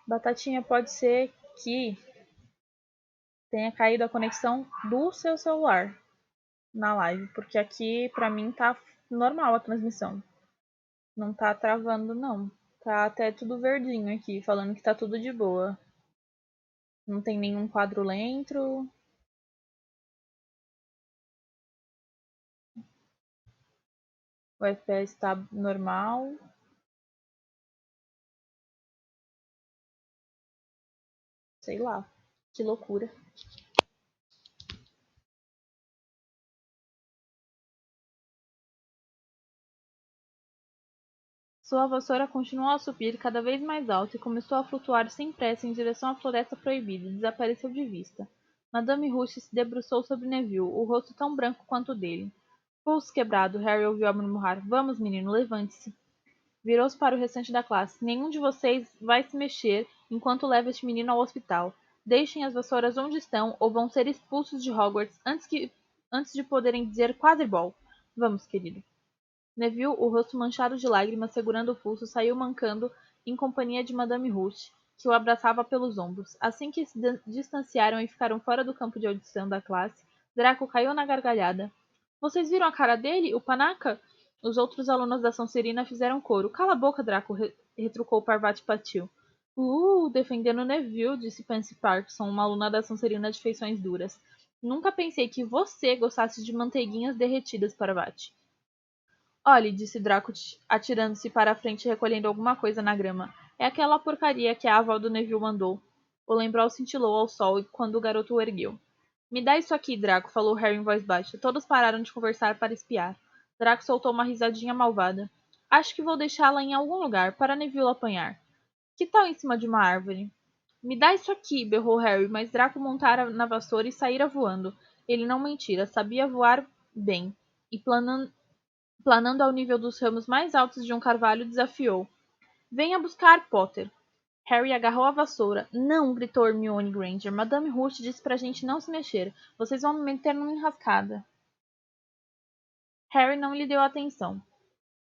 Batatinha, pode ser que tenha caído a conexão do seu celular na live, porque aqui pra mim tá normal a transmissão. Não tá travando não. Tá até tudo verdinho aqui, falando que tá tudo de boa. Não tem nenhum quadro lento. O FPS tá normal. Sei lá. Que loucura. Sua vassoura continuou a subir cada vez mais alto e começou a flutuar sem pressa em direção à floresta proibida e desapareceu de vista. Madame Rush se debruçou sobre Neville, o rosto tão branco quanto o dele. Pulso quebrado, Harry ouviu-a murmurar. Vamos, menino, levante-se. Virou-se para o restante da classe. Nenhum de vocês vai se mexer enquanto leva este menino ao hospital. Deixem as vassouras onde estão ou vão ser expulsos de Hogwarts antes de poderem dizer quadribol. Vamos, querido. Neville, o rosto manchado de lágrimas, segurando o pulso, saiu mancando em companhia de Madame Rush, que o abraçava pelos ombros. Assim que se distanciaram e ficaram fora do campo de audição da classe, Draco caiu na gargalhada. Vocês viram a cara dele, o panaca? Os outros alunos da Sonserina fizeram coro. Cala a boca, Draco, retrucou Parvati Patil. Defendendo Neville, disse Pansy Parkinson, uma aluna da Sonserina de feições duras. Nunca pensei que você gostasse de manteiguinhas derretidas, Parvati. Olhe, disse Draco, atirando-se para a frente e recolhendo alguma coisa na grama. É aquela porcaria que a avó do Neville mandou. O lembral cintilou ao sol quando o garoto o ergueu. Me dá isso aqui, Draco, falou Harry em voz baixa. Todos pararam de conversar para espiar. Draco soltou uma risadinha malvada. Acho que vou deixá-la em algum lugar, para Neville apanhar. Que tal em cima de uma árvore? Me dá isso aqui, berrou Harry, mas Draco montara na vassoura e saíra voando. Ele não mentira, sabia voar bem, e planando ao nível dos ramos mais altos de um carvalho, desafiou. Venha buscar, Potter. Harry agarrou a vassoura. Não, gritou Hermione Granger. Madame Rush disse pra gente não se mexer. Vocês vão me meter numa enrascada. Harry não lhe deu atenção.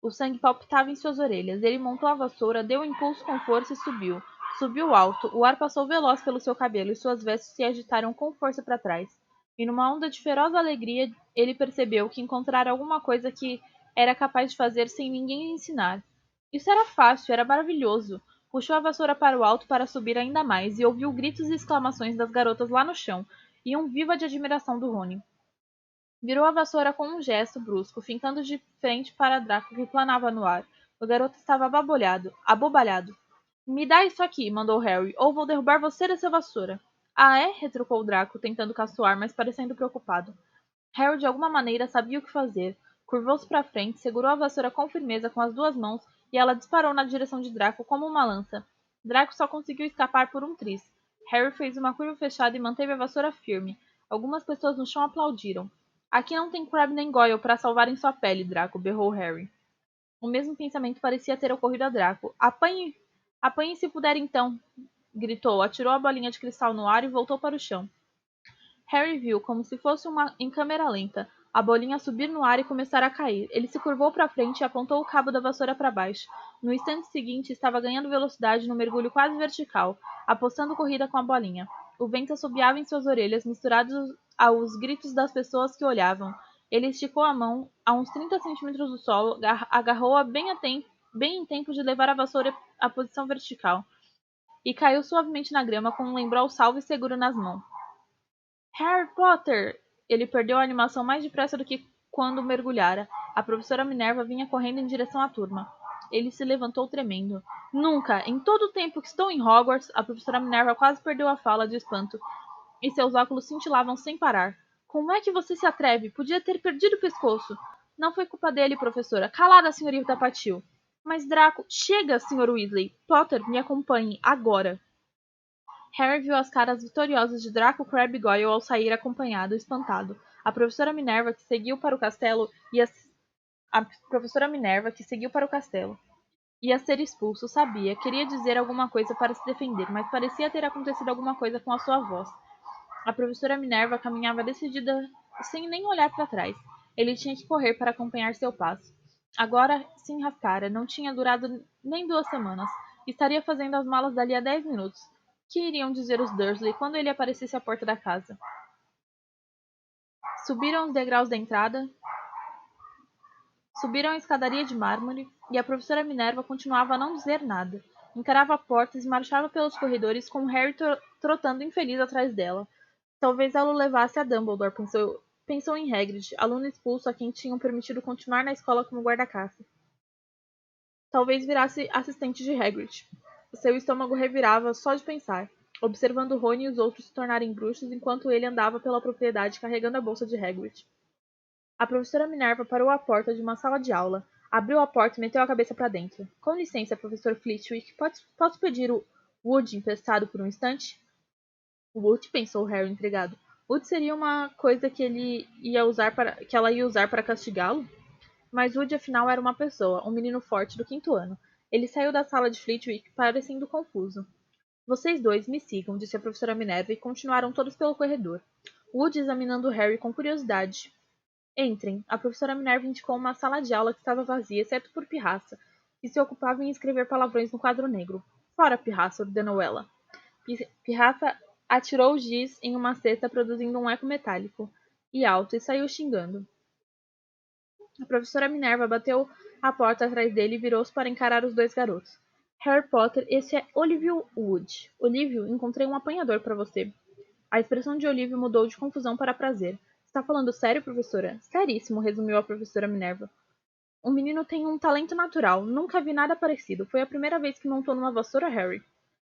O sangue palpitava em suas orelhas. Ele montou a vassoura, deu um impulso com força e subiu. Subiu alto. O ar passou veloz pelo seu cabelo e suas vestes se agitaram com força para trás. E numa onda de feroz alegria, ele percebeu que encontrara alguma coisa que era capaz de fazer sem ninguém lhe ensinar. Isso era fácil, era maravilhoso. Puxou a vassoura para o alto para subir ainda mais e ouviu gritos e exclamações das garotas lá no chão e um viva de admiração do Rony. Virou a vassoura com um gesto brusco, fincando de frente para Draco que planava no ar. O garoto estava abobalhado. Me dá isso aqui, mandou Harry, ou vou derrubar você dessa vassoura. Ah, é? Retrucou Draco, tentando caçoar, mas parecendo preocupado. Harry de alguma maneira sabia o que fazer. Curvou-se para frente, segurou a vassoura com firmeza com as duas mãos e ela disparou na direção de Draco como uma lança. Draco só conseguiu escapar por um triz. Harry fez uma curva fechada e manteve a vassoura firme. Algumas pessoas no chão aplaudiram. Aqui não tem Crabbe nem Goyle para salvarem sua pele, Draco, berrou Harry. O mesmo pensamento parecia ter ocorrido a Draco. Apanhe, apanhe se puder então, gritou, atirou a bolinha de cristal no ar e voltou para o chão. Harry viu, como se fosse em câmera lenta, a bolinha subir no ar e começar a cair. Ele se curvou para frente e apontou o cabo da vassoura para baixo. No instante seguinte, estava ganhando velocidade no mergulho quase vertical, apostando corrida com a bolinha. O vento assobiava em suas orelhas, misturado aos gritos das pessoas que olhavam. Ele esticou a mão a uns 30 centímetros do solo, agarrou-a bem em tempo de levar a vassoura à posição vertical, e caiu suavemente na grama com um lembrol salvo e seguro nas mãos. Harry Potter! Ele perdeu a animação mais depressa do que quando mergulhara. A professora Minerva vinha correndo em direção à turma. Ele se levantou tremendo. Nunca, em todo o tempo que estou em Hogwarts, a professora Minerva quase perdeu a fala de espanto, e seus óculos cintilavam sem parar. Como é que você se atreve? Podia ter perdido o pescoço. Não foi culpa dele, professora. Calada, senhorita Patil. Mas Draco... Chega, Sr. Weasley. Potter, me acompanhe, agora. Harry viu as caras vitoriosas de Draco, Crabbe e Goyle ao sair acompanhado, espantado. A professora Minerva, que seguiu para o castelo, ia ser expulso, sabia. Queria dizer alguma coisa para se defender, mas parecia ter acontecido alguma coisa com a sua voz. A professora Minerva caminhava decidida, sem nem olhar para trás. Ele tinha que correr para acompanhar seu passo. Agora se enrascara. Não tinha durado nem 2 semanas. Estaria fazendo as malas dali a 10 minutos. Que iriam dizer os Dursley quando ele aparecesse à porta da casa? Subiram os degraus da entrada, subiram a escadaria de mármore, e a professora Minerva continuava a não dizer nada. Encarava portas e marchava pelos corredores com Harry trotando infeliz atrás dela. Talvez ela o levasse a Dumbledore, pensou em Hagrid, aluno expulso a quem tinham permitido continuar na escola como guarda-caça. Talvez virasse assistente de Hagrid. Seu estômago revirava só de pensar, observando Rony e os outros se tornarem bruxos enquanto ele andava pela propriedade carregando a bolsa de Hagrid. A professora Minerva parou à porta de uma sala de aula, abriu a porta e meteu a cabeça para dentro. Com licença, professor Flitwick, posso pedir o Wood emprestado por um instante? Wood, pensou Harry intrigado. Wood seria uma coisa que ela ia usar para castigá-lo? Mas Wood afinal era uma pessoa, um menino forte do 5º ano. Ele saiu da sala de Flitwick parecendo confuso. Vocês dois me sigam, disse a professora Minerva e continuaram todos pelo corredor. Wood examinando Harry com curiosidade. Entrem. A professora Minerva indicou uma sala de aula que estava vazia, exceto por Pirraça, que se ocupava em escrever palavrões no quadro negro. Fora, Pirraça, ordenou ela. Pirraça atirou o giz em uma cesta, produzindo um eco metálico e alto, e saiu xingando. A professora Minerva bateu a porta atrás dele e virou-se para encarar os dois garotos. Harry Potter, esse é Olívio Wood. Olívio, encontrei um apanhador para você. A expressão de Olívio mudou de confusão para prazer. Está falando sério, professora? Seríssimo, resumiu a professora Minerva. O menino tem um talento natural. Nunca vi nada parecido. Foi a primeira vez que montou numa vassoura, Harry.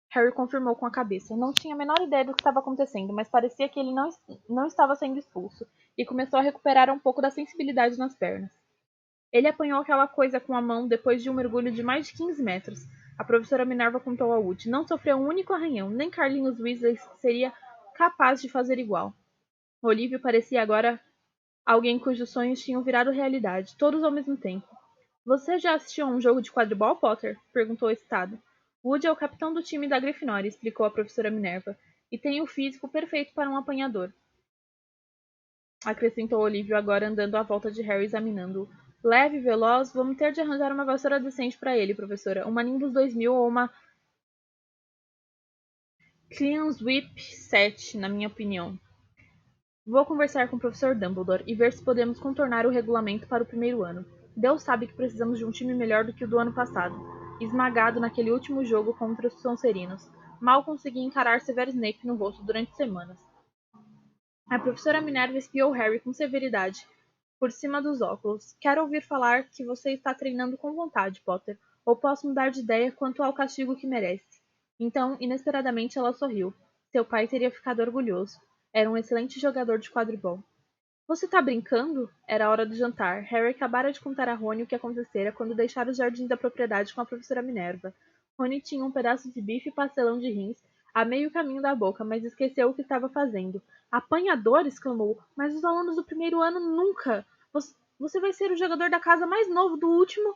Harry confirmou com a cabeça. Não tinha a menor ideia do que estava acontecendo, mas parecia que ele não estava sendo expulso, e começou a recuperar um pouco da sensibilidade nas pernas. Ele apanhou aquela coisa com a mão depois de um mergulho de mais de 15 metros. A professora Minerva contou a Wood. Não sofreu um único arranhão, nem Carlinhos Weasley seria capaz de fazer igual. Olívio parecia agora alguém cujos sonhos tinham virado realidade, todos ao mesmo tempo. Você já assistiu a um jogo de quadribol, Potter? Perguntou excitado. Wood é o capitão do time da Grifinória, explicou a professora Minerva, e tem o físico perfeito para um apanhador. Acrescentou Olívio, agora andando à volta de Harry, examinando-o. Leve, veloz, vamos ter de arranjar uma vassoura decente para ele, professora. Uma Nimbus 2000 ou uma Clean Sweep 7, na minha opinião. Vou conversar com o professor Dumbledore e ver se podemos contornar o regulamento para o 1º ano. Deus sabe que precisamos de um time melhor do que o do ano passado. Esmagado naquele último jogo contra os Sonserinos, mal consegui encarar Severo Snape no rosto durante semanas. A professora Minerva espiou Harry com severidade, por cima dos óculos. Quero ouvir falar que você está treinando com vontade, Potter, ou posso mudar de ideia quanto ao castigo que merece. Então, inesperadamente, ela sorriu. Seu pai teria ficado orgulhoso. Era um excelente jogador de quadribol. Você tá brincando? Era a hora do jantar. Harry acabara de contar a Rony o que acontecera quando deixara os jardins da propriedade com a professora Minerva. Rony tinha um pedaço de bife e pastelão de rins a meio caminho da boca, mas esqueceu o que estava fazendo. Apanhador! Exclamou. Mas os alunos do primeiro ano nunca! Você vai ser o jogador da casa mais novo do último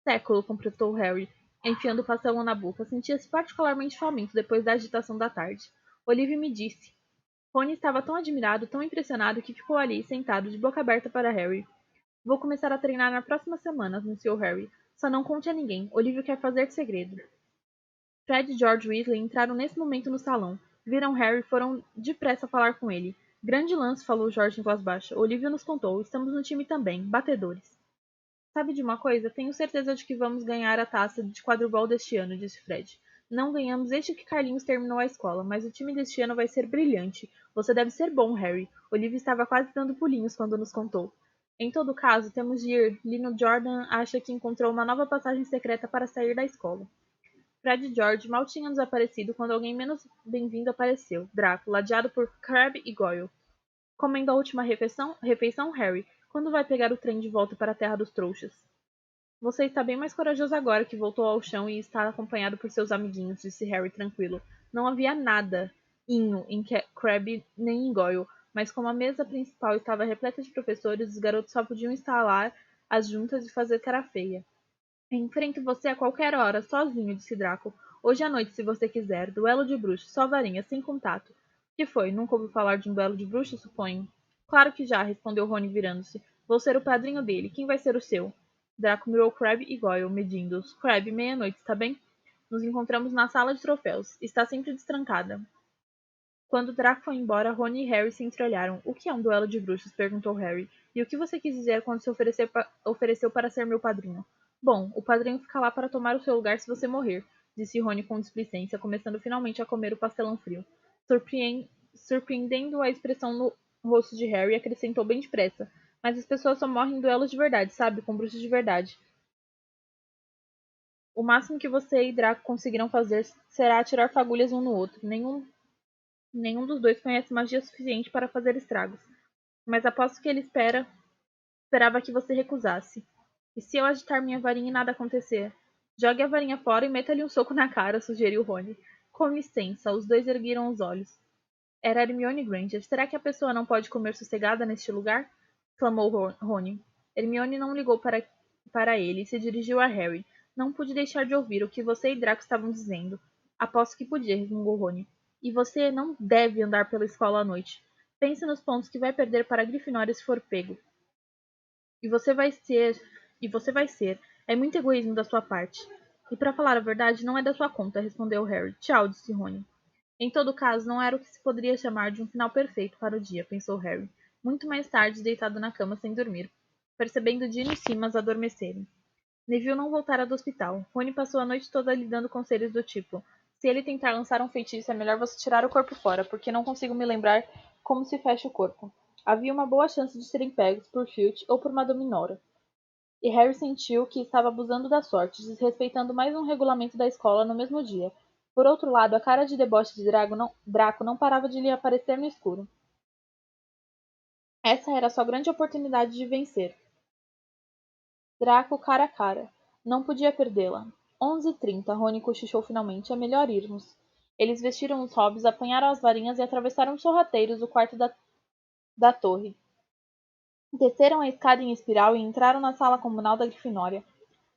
século, completou Harry, enfiando o pastelão na boca. Sentia-se particularmente faminto depois da agitação da tarde. Olivia me disse. Rony estava tão admirado, tão impressionado, que ficou ali, sentado, de boca aberta para Harry. Vou começar a treinar na próxima semana, anunciou Harry. Só não conte a ninguém. Olivia quer fazer segredo. Fred e George Weasley entraram nesse momento no salão. Viram Harry e foram depressa falar com ele. Grande lance, falou George em voz baixa. Olivia nos contou. Estamos no time também. Batedores. Sabe de uma coisa? Tenho certeza de que vamos ganhar a taça de quadribol deste ano, disse Fred. Não ganhamos desde que Carlinhos terminou a escola, mas o time deste ano vai ser brilhante. Você deve ser bom, Harry. Olivia estava quase dando pulinhos quando nos contou. Em todo caso, temos de ir. Lino Jordan acha que encontrou uma nova passagem secreta para sair da escola. Fred e George mal tinham desaparecido quando alguém menos bem-vindo apareceu. Draco, ladeado por Crabbe e Goyle. Comendo a última refeição, Harry. Quando vai pegar o trem de volta para a Terra dos Trouxas? Você está bem mais corajoso agora que voltou ao chão e está acompanhado por seus amiguinhos, disse Harry tranquilo. Não havia nada em Crabbe nem em Goyle, mas como a mesa principal estava repleta de professores, os garotos só podiam estalar as juntas e fazer cara feia. Enfrento você a qualquer hora, sozinho, disse Draco. Hoje à noite, se você quiser. Duelo de bruxos, só varinha, sem contato. Que foi? Nunca ouviu falar de um duelo de bruxos, suponho? Claro que já, respondeu Rony virando-se. Vou ser o padrinho dele. Quem vai ser o seu? Draco mirou Crabbe e Goyle, medindo-os. Crabbe, meia-noite, está bem? Nos encontramos na sala de troféus. Está sempre destrancada. Quando Draco foi embora, Rony e Harry se entreolharam. O que é um duelo de bruxos? Perguntou Harry. E o que você quis dizer quando se ofereceu para ser meu padrinho? Bom, o padrinho fica lá para tomar o seu lugar se você morrer, disse Rony com displicência, começando finalmente a comer o pastelão frio. Surpreendendo a expressão no rosto de Harry, acrescentou bem depressa. Mas as pessoas só morrem em duelos de verdade, sabe? Com bruxos de verdade. O máximo que você e Draco conseguirão fazer será atirar fagulhas um no outro. Nenhum dos dois conhece magia suficiente para fazer estragos. Mas aposto que ele esperava que você recusasse. E se eu agitar minha varinha e nada acontecer? Jogue a varinha fora e meta-lhe um soco na cara, sugeriu Rony. Com licença, os dois ergueram os olhos. Era Hermione Granger. Será que a pessoa não pode comer sossegada neste lugar? Clamou Rony. Hermione não ligou para ele e se dirigiu a Harry. Não pude deixar de ouvir o que você e Draco estavam dizendo. Aposto que podia, resmungou Rony. E você não deve andar pela escola à noite. Pense nos pontos que vai perder para a Grifinória se for pego. E você vai ser. E você vai ser. É muito egoísmo da sua parte. E para falar a verdade, não é da sua conta, respondeu Harry. Tchau, disse Rony. Em todo caso, não era o que se poderia chamar de um final perfeito para o dia, pensou Harry, muito mais tarde deitado na cama sem dormir, percebendo Dino e Simas adormecerem. Neville não voltara do hospital. Rony passou a noite toda lidando com seres do tipo: se ele tentar lançar um feitiço, é melhor você tirar o corpo fora, porque não consigo me lembrar como se fecha o corpo. Havia uma boa chance de serem pegos por Filch ou por uma dominora. E Harry sentiu que estava abusando da sorte, desrespeitando mais um regulamento da escola no mesmo dia. Por outro lado, a cara de deboche de Draco não parava de lhe aparecer no escuro. Essa era a sua grande oportunidade de vencer. Draco cara a cara. Não podia perdê-la. 11h30, Rony cochichou finalmente. É melhor irmos. Eles vestiram os hobbies, apanharam as varinhas e atravessaram sorrateiros o quarto da torre. Desceram a escada em espiral e entraram na sala comunal da Grifinória.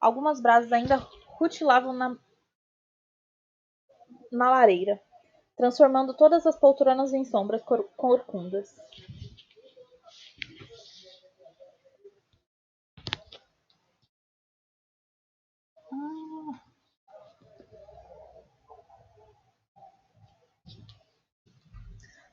Algumas brasas ainda rutilavam na lareira, transformando todas as poltronas em sombras corcundas.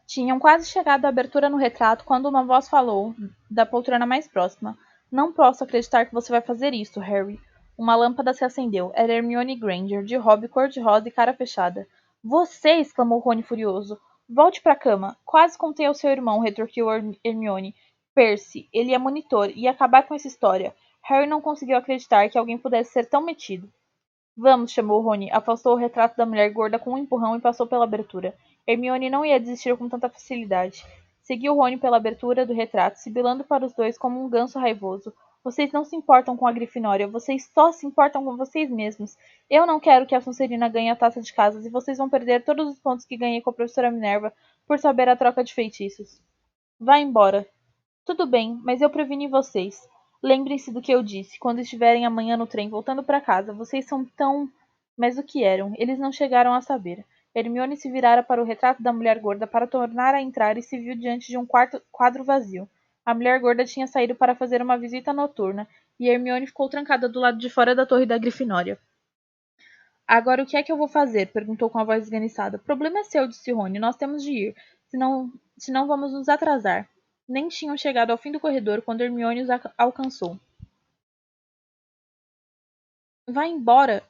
Tinham quase chegado à abertura no retrato quando uma voz falou, da poltrona mais próxima. Não posso acreditar que você vai fazer isso, Harry. Uma lâmpada se acendeu. Era Hermione Granger, de hobby cor-de-rosa e cara fechada. Você! Exclamou Rony furioso. Volte para a cama. Quase contei ao seu irmão, retorquiu Hermione. Percy, ele é monitor, ia acabar com essa história. Harry não conseguiu acreditar que alguém pudesse ser tão metido. Vamos, chamou Rony. Afastou o retrato da mulher gorda com um empurrão e passou pela abertura. Hermione não ia desistir com tanta facilidade. Seguiu Rony pela abertura do retrato, sibilando para os dois como um ganso raivoso. Vocês não se importam com a Grifinória, vocês só se importam com vocês mesmos. Eu não quero que a Sonserina ganhe a taça de casas e vocês vão perder todos os pontos que ganhei com a professora Minerva por saber a troca de feitiços. Vá embora. Tudo bem, mas eu preveni vocês. Lembrem-se do que eu disse. Quando estiverem amanhã no trem voltando para casa, vocês são tão... Mas o que eram? Eles não chegaram a saber. Hermione se virara para o retrato da mulher gorda para tornar a entrar e se viu diante de um quadro vazio. A mulher gorda tinha saído para fazer uma visita noturna, e Hermione ficou trancada do lado de fora da torre da Grifinória. Agora o que é que eu vou fazer? Perguntou com a voz esganiçada. Problema é seu, disse Rony. Nós temos de ir. Senão vamos nos atrasar. Nem tinham chegado ao fim do corredor quando Hermione os alcançou. Vai embora.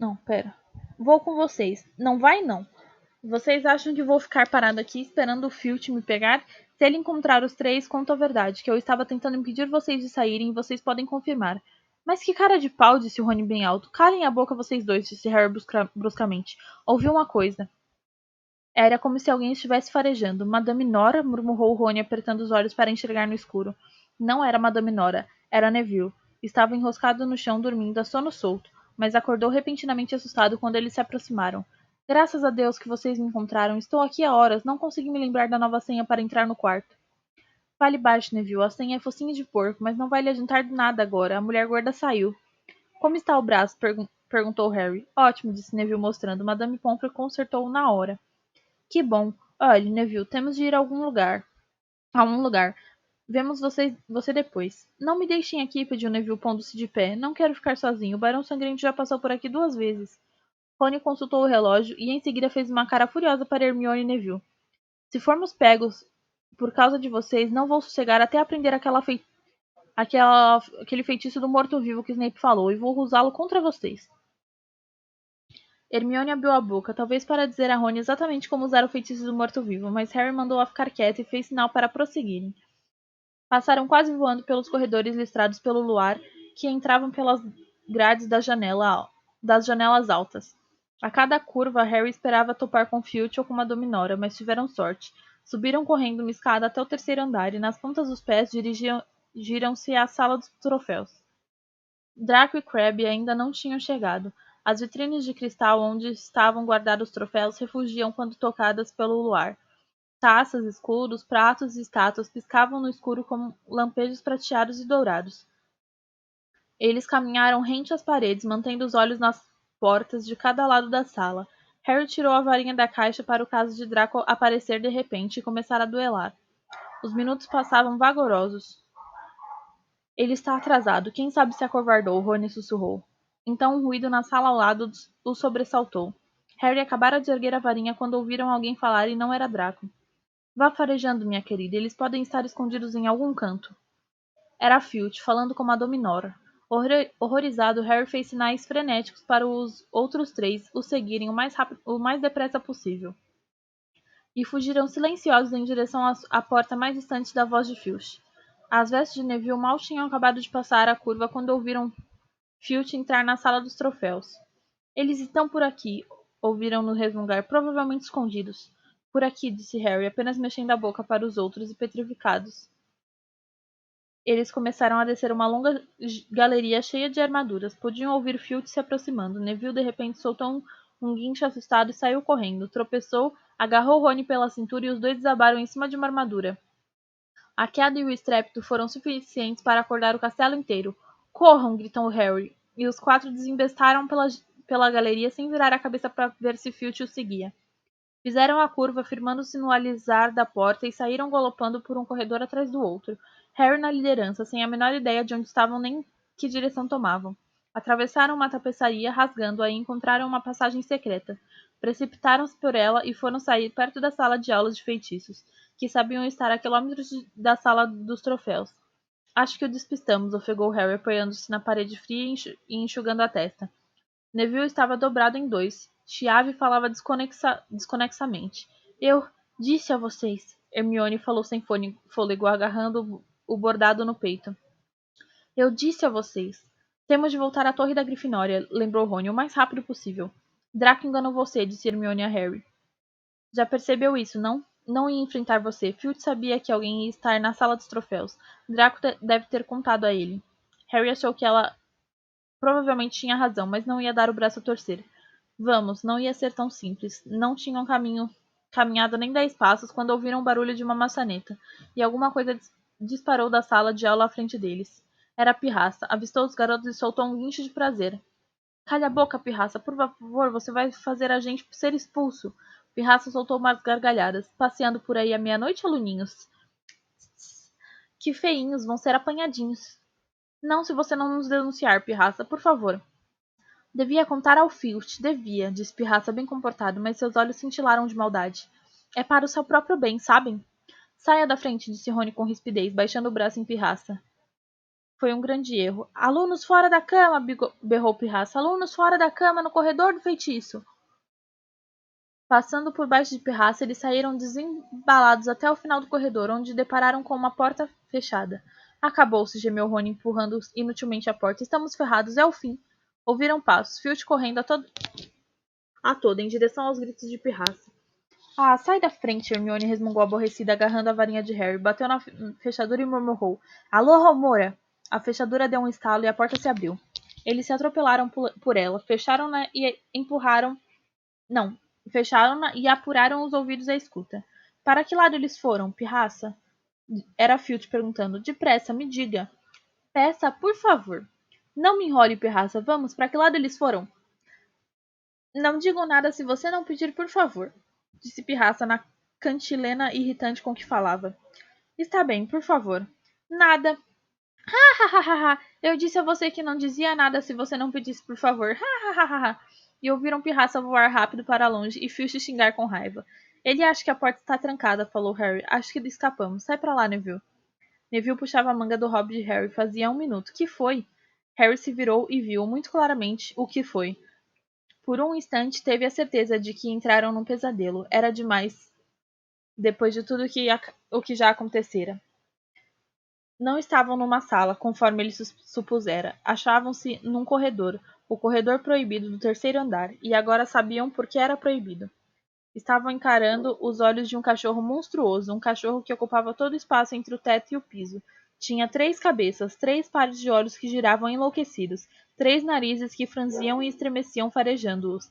Não, pera. Vou com vocês. Não vai, não. Vocês acham que vou ficar parado aqui esperando o Filch me pegar? Se ele encontrar os três, conto a verdade, que eu estava tentando impedir vocês de saírem e vocês podem confirmar. Mas que cara de pau, disse Rony bem alto. Calem a boca vocês dois, disse Harry bruscamente. Ouvi uma coisa. Era como se alguém estivesse farejando. Madame Nora, murmurou Rony, apertando os olhos para enxergar no escuro. Não era Madame Nora, era Neville. Estava enroscado no chão, dormindo a sono solto, mas acordou repentinamente assustado quando eles se aproximaram. Graças a Deus que vocês me encontraram. Estou aqui há horas. Não consegui me lembrar da nova senha para entrar no quarto. Fale baixo, Neville. A senha é focinho de porco, mas não vai lhe adiantar nada agora. A mulher gorda saiu. Como está o braço? Perguntou Harry. Ótimo, disse Neville mostrando. Madame Pomfrey consertou-o na hora. Que bom. Olhe, Neville, temos de ir a algum lugar. A um lugar. Vemos você depois. Não me deixem aqui, pediu Neville, pondo-se de pé. Não quero ficar sozinho. O Barão Sangrento já passou por aqui 2 vezes. Rony consultou o relógio e em seguida fez uma cara furiosa para Hermione e Neville. Se formos pegos por causa de vocês, não vou sossegar até aprender aquele feitiço do morto-vivo que Snape falou e vou usá-lo contra vocês. Hermione abriu a boca, talvez para dizer a Rony exatamente como usar o feitiço do morto-vivo, mas Harry mandou-a ficar quieta e fez sinal para prosseguirem. Passaram quase voando pelos corredores listrados pelo luar, que entravam pelas grades das janelas altas. A cada curva, Harry esperava topar com Filch ou com uma Dominora, mas tiveram sorte. Subiram correndo uma escada até o terceiro andar e, nas pontas dos pés, dirigiram-se à sala dos troféus. Draco e Crabbe ainda não tinham chegado. As vitrines de cristal onde estavam guardados os troféus refugiam quando tocadas pelo luar. Taças, escudos, pratos e estátuas piscavam no escuro como lampejos prateados e dourados. Eles caminharam rente às paredes, mantendo os olhos nas portas de cada lado da sala. Harry tirou a varinha da caixa para o caso de Draco aparecer de repente e começar a duelar. Os minutos passavam vagarosos. Ele está atrasado. Quem sabe se acovardou, Rony sussurrou. Então um ruído na sala ao lado o sobressaltou. Harry acabara de erguer a varinha quando ouviram alguém falar e não era Draco. Vá farejando, minha querida. Eles podem estar escondidos em algum canto. Era Filch, falando com a Dominora. Horrorizado, Harry fez sinais frenéticos para os outros três o seguirem o mais depressa possível. E fugiram silenciosos em direção à porta mais distante da voz de Filch. As vestes de Neville mal tinham acabado de passar a curva quando ouviram Filch entrar na sala dos troféus. Eles estão por aqui, ouviram-no resmungar, provavelmente escondidos. Por aqui, disse Harry, apenas mexendo a boca para os outros e petrificados. Eles começaram a descer uma longa galeria cheia de armaduras. Podiam ouvir Filch se aproximando. Neville de repente soltou um guincho assustado e saiu correndo. Tropeçou, agarrou Rony pela cintura e os dois desabaram em cima de uma armadura. A queda e o estrépito foram suficientes para acordar o castelo inteiro. Corram! Gritou Harry, e os 4 desembestaram pela galeria sem virar a cabeça para ver se Filch os seguia. Fizeram a curva, firmando-se no alisar da porta e saíram galopando por um corredor atrás do outro. Harry na liderança, sem a menor ideia de onde estavam nem que direção tomavam. Atravessaram uma tapeçaria, rasgando-a e encontraram uma passagem secreta. Precipitaram-se por ela e foram sair perto da sala de aulas de feitiços, que sabiam estar a quilômetros da sala dos troféus. Acho que o despistamos, ofegou Harry, apoiando-se na parede fria e enxugando a testa. Neville estava dobrado em dois. Chiave falava desconexamente. Eu disse a vocês. Hermione falou sem fôlego, agarrando o bordado no peito. Eu disse a vocês. Temos de voltar à Torre da Grifinória, lembrou Rony, o mais rápido possível. Draco enganou você, disse Hermione a Harry. Já percebeu isso, não? Não ia enfrentar você. Filch sabia que alguém ia estar na sala dos troféus. Draco deve ter contado a ele. Harry achou que ela provavelmente tinha razão, mas não ia dar o braço a torcer. Vamos, não ia ser tão simples. Não tinham caminhado nem 10 passos quando ouviram o barulho de uma maçaneta, e alguma coisa disparou da sala de aula à frente deles. Era a Pirraça. Avistou os garotos e soltou um guincho de prazer. Calha a boca, Pirraça. Por favor, você vai fazer a gente ser expulso. Pirraça soltou umas gargalhadas. Passeando por aí à meia-noite, aluninhos? Que feinhos, vão ser apanhadinhos. Não se você não nos denunciar, Pirraça, por favor. Devia contar ao Filch, devia, disse Pirraça bem comportado, mas seus olhos cintilaram de maldade. É para o seu próprio bem, sabem? Saia da frente, disse Rony com rispidez, baixando o braço em Pirraça. Foi um grande erro. Alunos fora da cama! Berrou Pirraça. Alunos fora da cama, no corredor do feitiço! Passando por baixo de Pirraça, eles saíram desembalados até o final do corredor, onde depararam com uma porta fechada. Acabou-se, gemeu Rony, empurrando inutilmente a porta. Estamos ferrados, é o fim. Ouviram passos, Filch correndo a toda, em direção aos gritos de Pirraça. Ah, sai da frente, Hermione resmungou aborrecida, agarrando a varinha de Harry. Bateu na fechadura e murmurou. Alô, Romora! A fechadura deu um estalo e a porta se abriu. Eles se atropelaram por ela, fecharam-na e empurraram... Não, fecharam-na e apuraram os ouvidos à escuta. Para que lado eles foram, Pirraça? Era Filch perguntando. Depressa, me diga. Peça, por favor. Não me enrole, Pirraça. Vamos, para que lado eles foram? Não digo nada se você não pedir por favor, disse Pirraça na cantilena irritante com que falava. Está bem, por favor. Nada. Ha ha ha ha. Eu disse a você que não dizia nada se você não pedisse por favor. Ha ha ha ha. E ouviram Pirraça voar rápido para longe e Filch xingar com raiva. Ele acha que a porta está trancada, falou Harry. Acho que escapamos. Sai pra lá, Neville. Neville puxava a manga do hobby de Harry. Fazia 1 minuto. Que foi? Harry se virou e viu, muito claramente, o que foi. Por um instante teve a certeza de que entraram num pesadelo. Era demais, depois de tudo o que já acontecera. Não estavam numa sala, conforme ele supusera. Achavam-se num corredor, o corredor proibido do terceiro andar, e agora sabiam por que era proibido. Estavam encarando os olhos de um cachorro monstruoso, um cachorro que ocupava todo o espaço entre o teto e o piso. Tinha 3 cabeças, 3 pares de olhos que giravam enlouquecidos, 3 narizes que franziam e estremeciam farejando-os,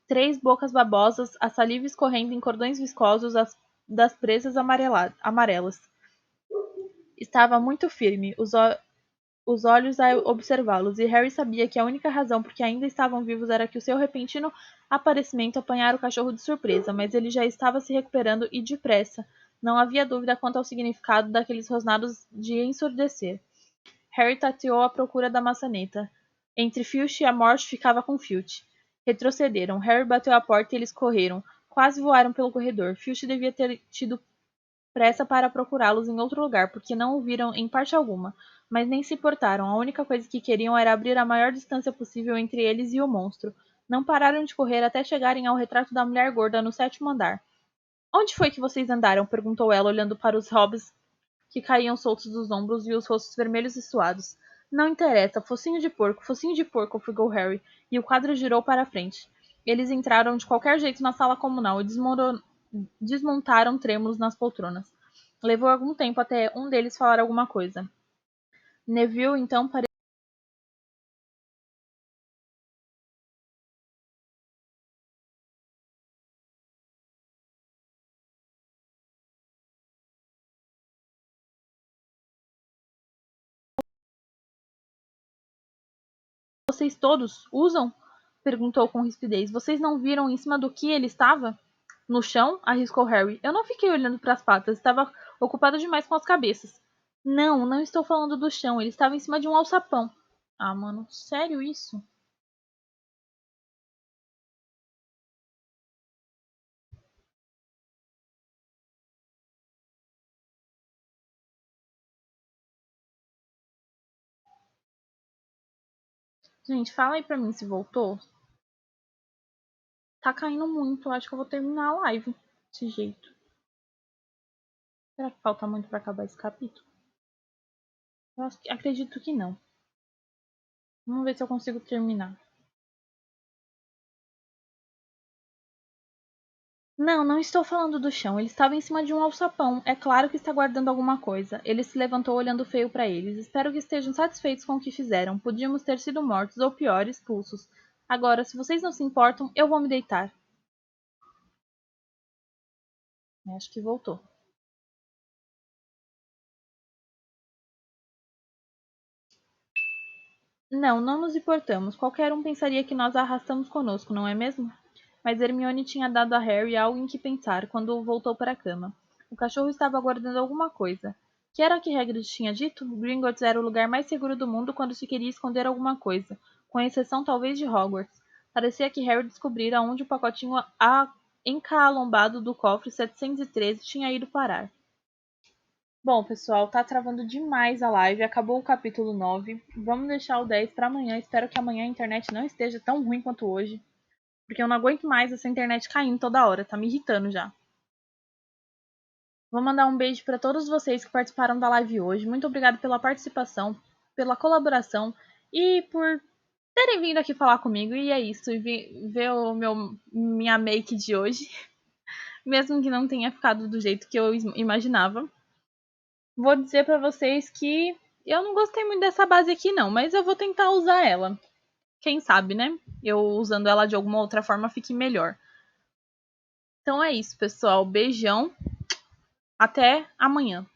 3 bocas babosas, a saliva escorrendo em cordões viscosos das presas amarelas. Estava muito firme, os olhos a observá-los, e Harry sabia que a única razão por que ainda estavam vivos era que o seu repentino aparecimento apanhara o cachorro de surpresa, mas ele já estava se recuperando e depressa. Não havia dúvida quanto ao significado daqueles rosnados de ensurdecer. Harry tateou à procura da maçaneta. Entre Filch e a morte ficava com Filch. Retrocederam. Harry bateu à porta e eles correram. Quase voaram pelo corredor. Filch devia ter tido pressa para procurá-los em outro lugar, porque não o viram em parte alguma. Mas nem se importaram. A única coisa que queriam era abrir a maior distância possível entre eles e o monstro. Não pararam de correr até chegarem ao retrato da mulher gorda no 7º andar. Onde foi que vocês andaram? Perguntou ela, olhando para os hobbies que caíam soltos dos ombros e os rostos vermelhos e suados. Não interessa, focinho de porco, ofegou Harry, e o quadro girou para a frente. Eles entraram de qualquer jeito na sala comunal e desmontaram trêmulos nas poltronas. Levou algum tempo até um deles falar alguma coisa. Neville, então, pareceu. Vocês todos usam? Perguntou com rispidez. Vocês não viram em cima do que ele estava? No chão? Arriscou Harry. Eu não fiquei olhando para as patas, estava ocupado demais com as cabeças. Não, não estou falando do chão, ele estava em cima de um alçapão. Ah, mano, sério isso? Gente, fala aí pra mim se voltou. Tá caindo muito, acho que eu vou terminar a live desse jeito. Será que falta muito pra acabar esse capítulo? Acredito que não. Vamos ver se eu consigo terminar. Não, não estou falando do chão. Ele estava em cima de um alçapão. É claro que está guardando alguma coisa. Ele se levantou olhando feio para eles. Espero que estejam satisfeitos com o que fizeram. Podíamos ter sido mortos ou pior, expulsos. Agora, se vocês não se importam, eu vou me deitar. Acho que voltou. Não, não nos importamos. Qualquer um pensaria que nós a arrastamos conosco, não é mesmo? Mas Hermione tinha dado a Harry algo em que pensar quando voltou para a cama. O cachorro estava aguardando alguma coisa. Que era o que Hagrid tinha dito? Gringotts era o lugar mais seguro do mundo quando se queria esconder alguma coisa, com exceção talvez de Hogwarts. Parecia que Harry descobrira onde o pacotinho encalombado do cofre 713 tinha ido parar. Bom, pessoal, tá travando demais a live. Acabou o capítulo 9. Vamos deixar o 10 para amanhã. Espero que amanhã a internet não esteja tão ruim quanto hoje. Porque eu não aguento mais essa internet caindo toda hora. Tá me irritando já. Vou mandar um beijo para todos vocês que participaram da live hoje. Muito obrigado pela participação, pela colaboração e por terem vindo aqui falar comigo. E é isso. E ver minha make de hoje. Mesmo que não tenha ficado do jeito que eu imaginava. Vou dizer pra vocês que eu não gostei muito dessa base aqui não, mas eu vou tentar usar ela. Quem sabe, né? Eu usando ela de alguma outra forma fique melhor. Então é isso, pessoal. Beijão. Até amanhã.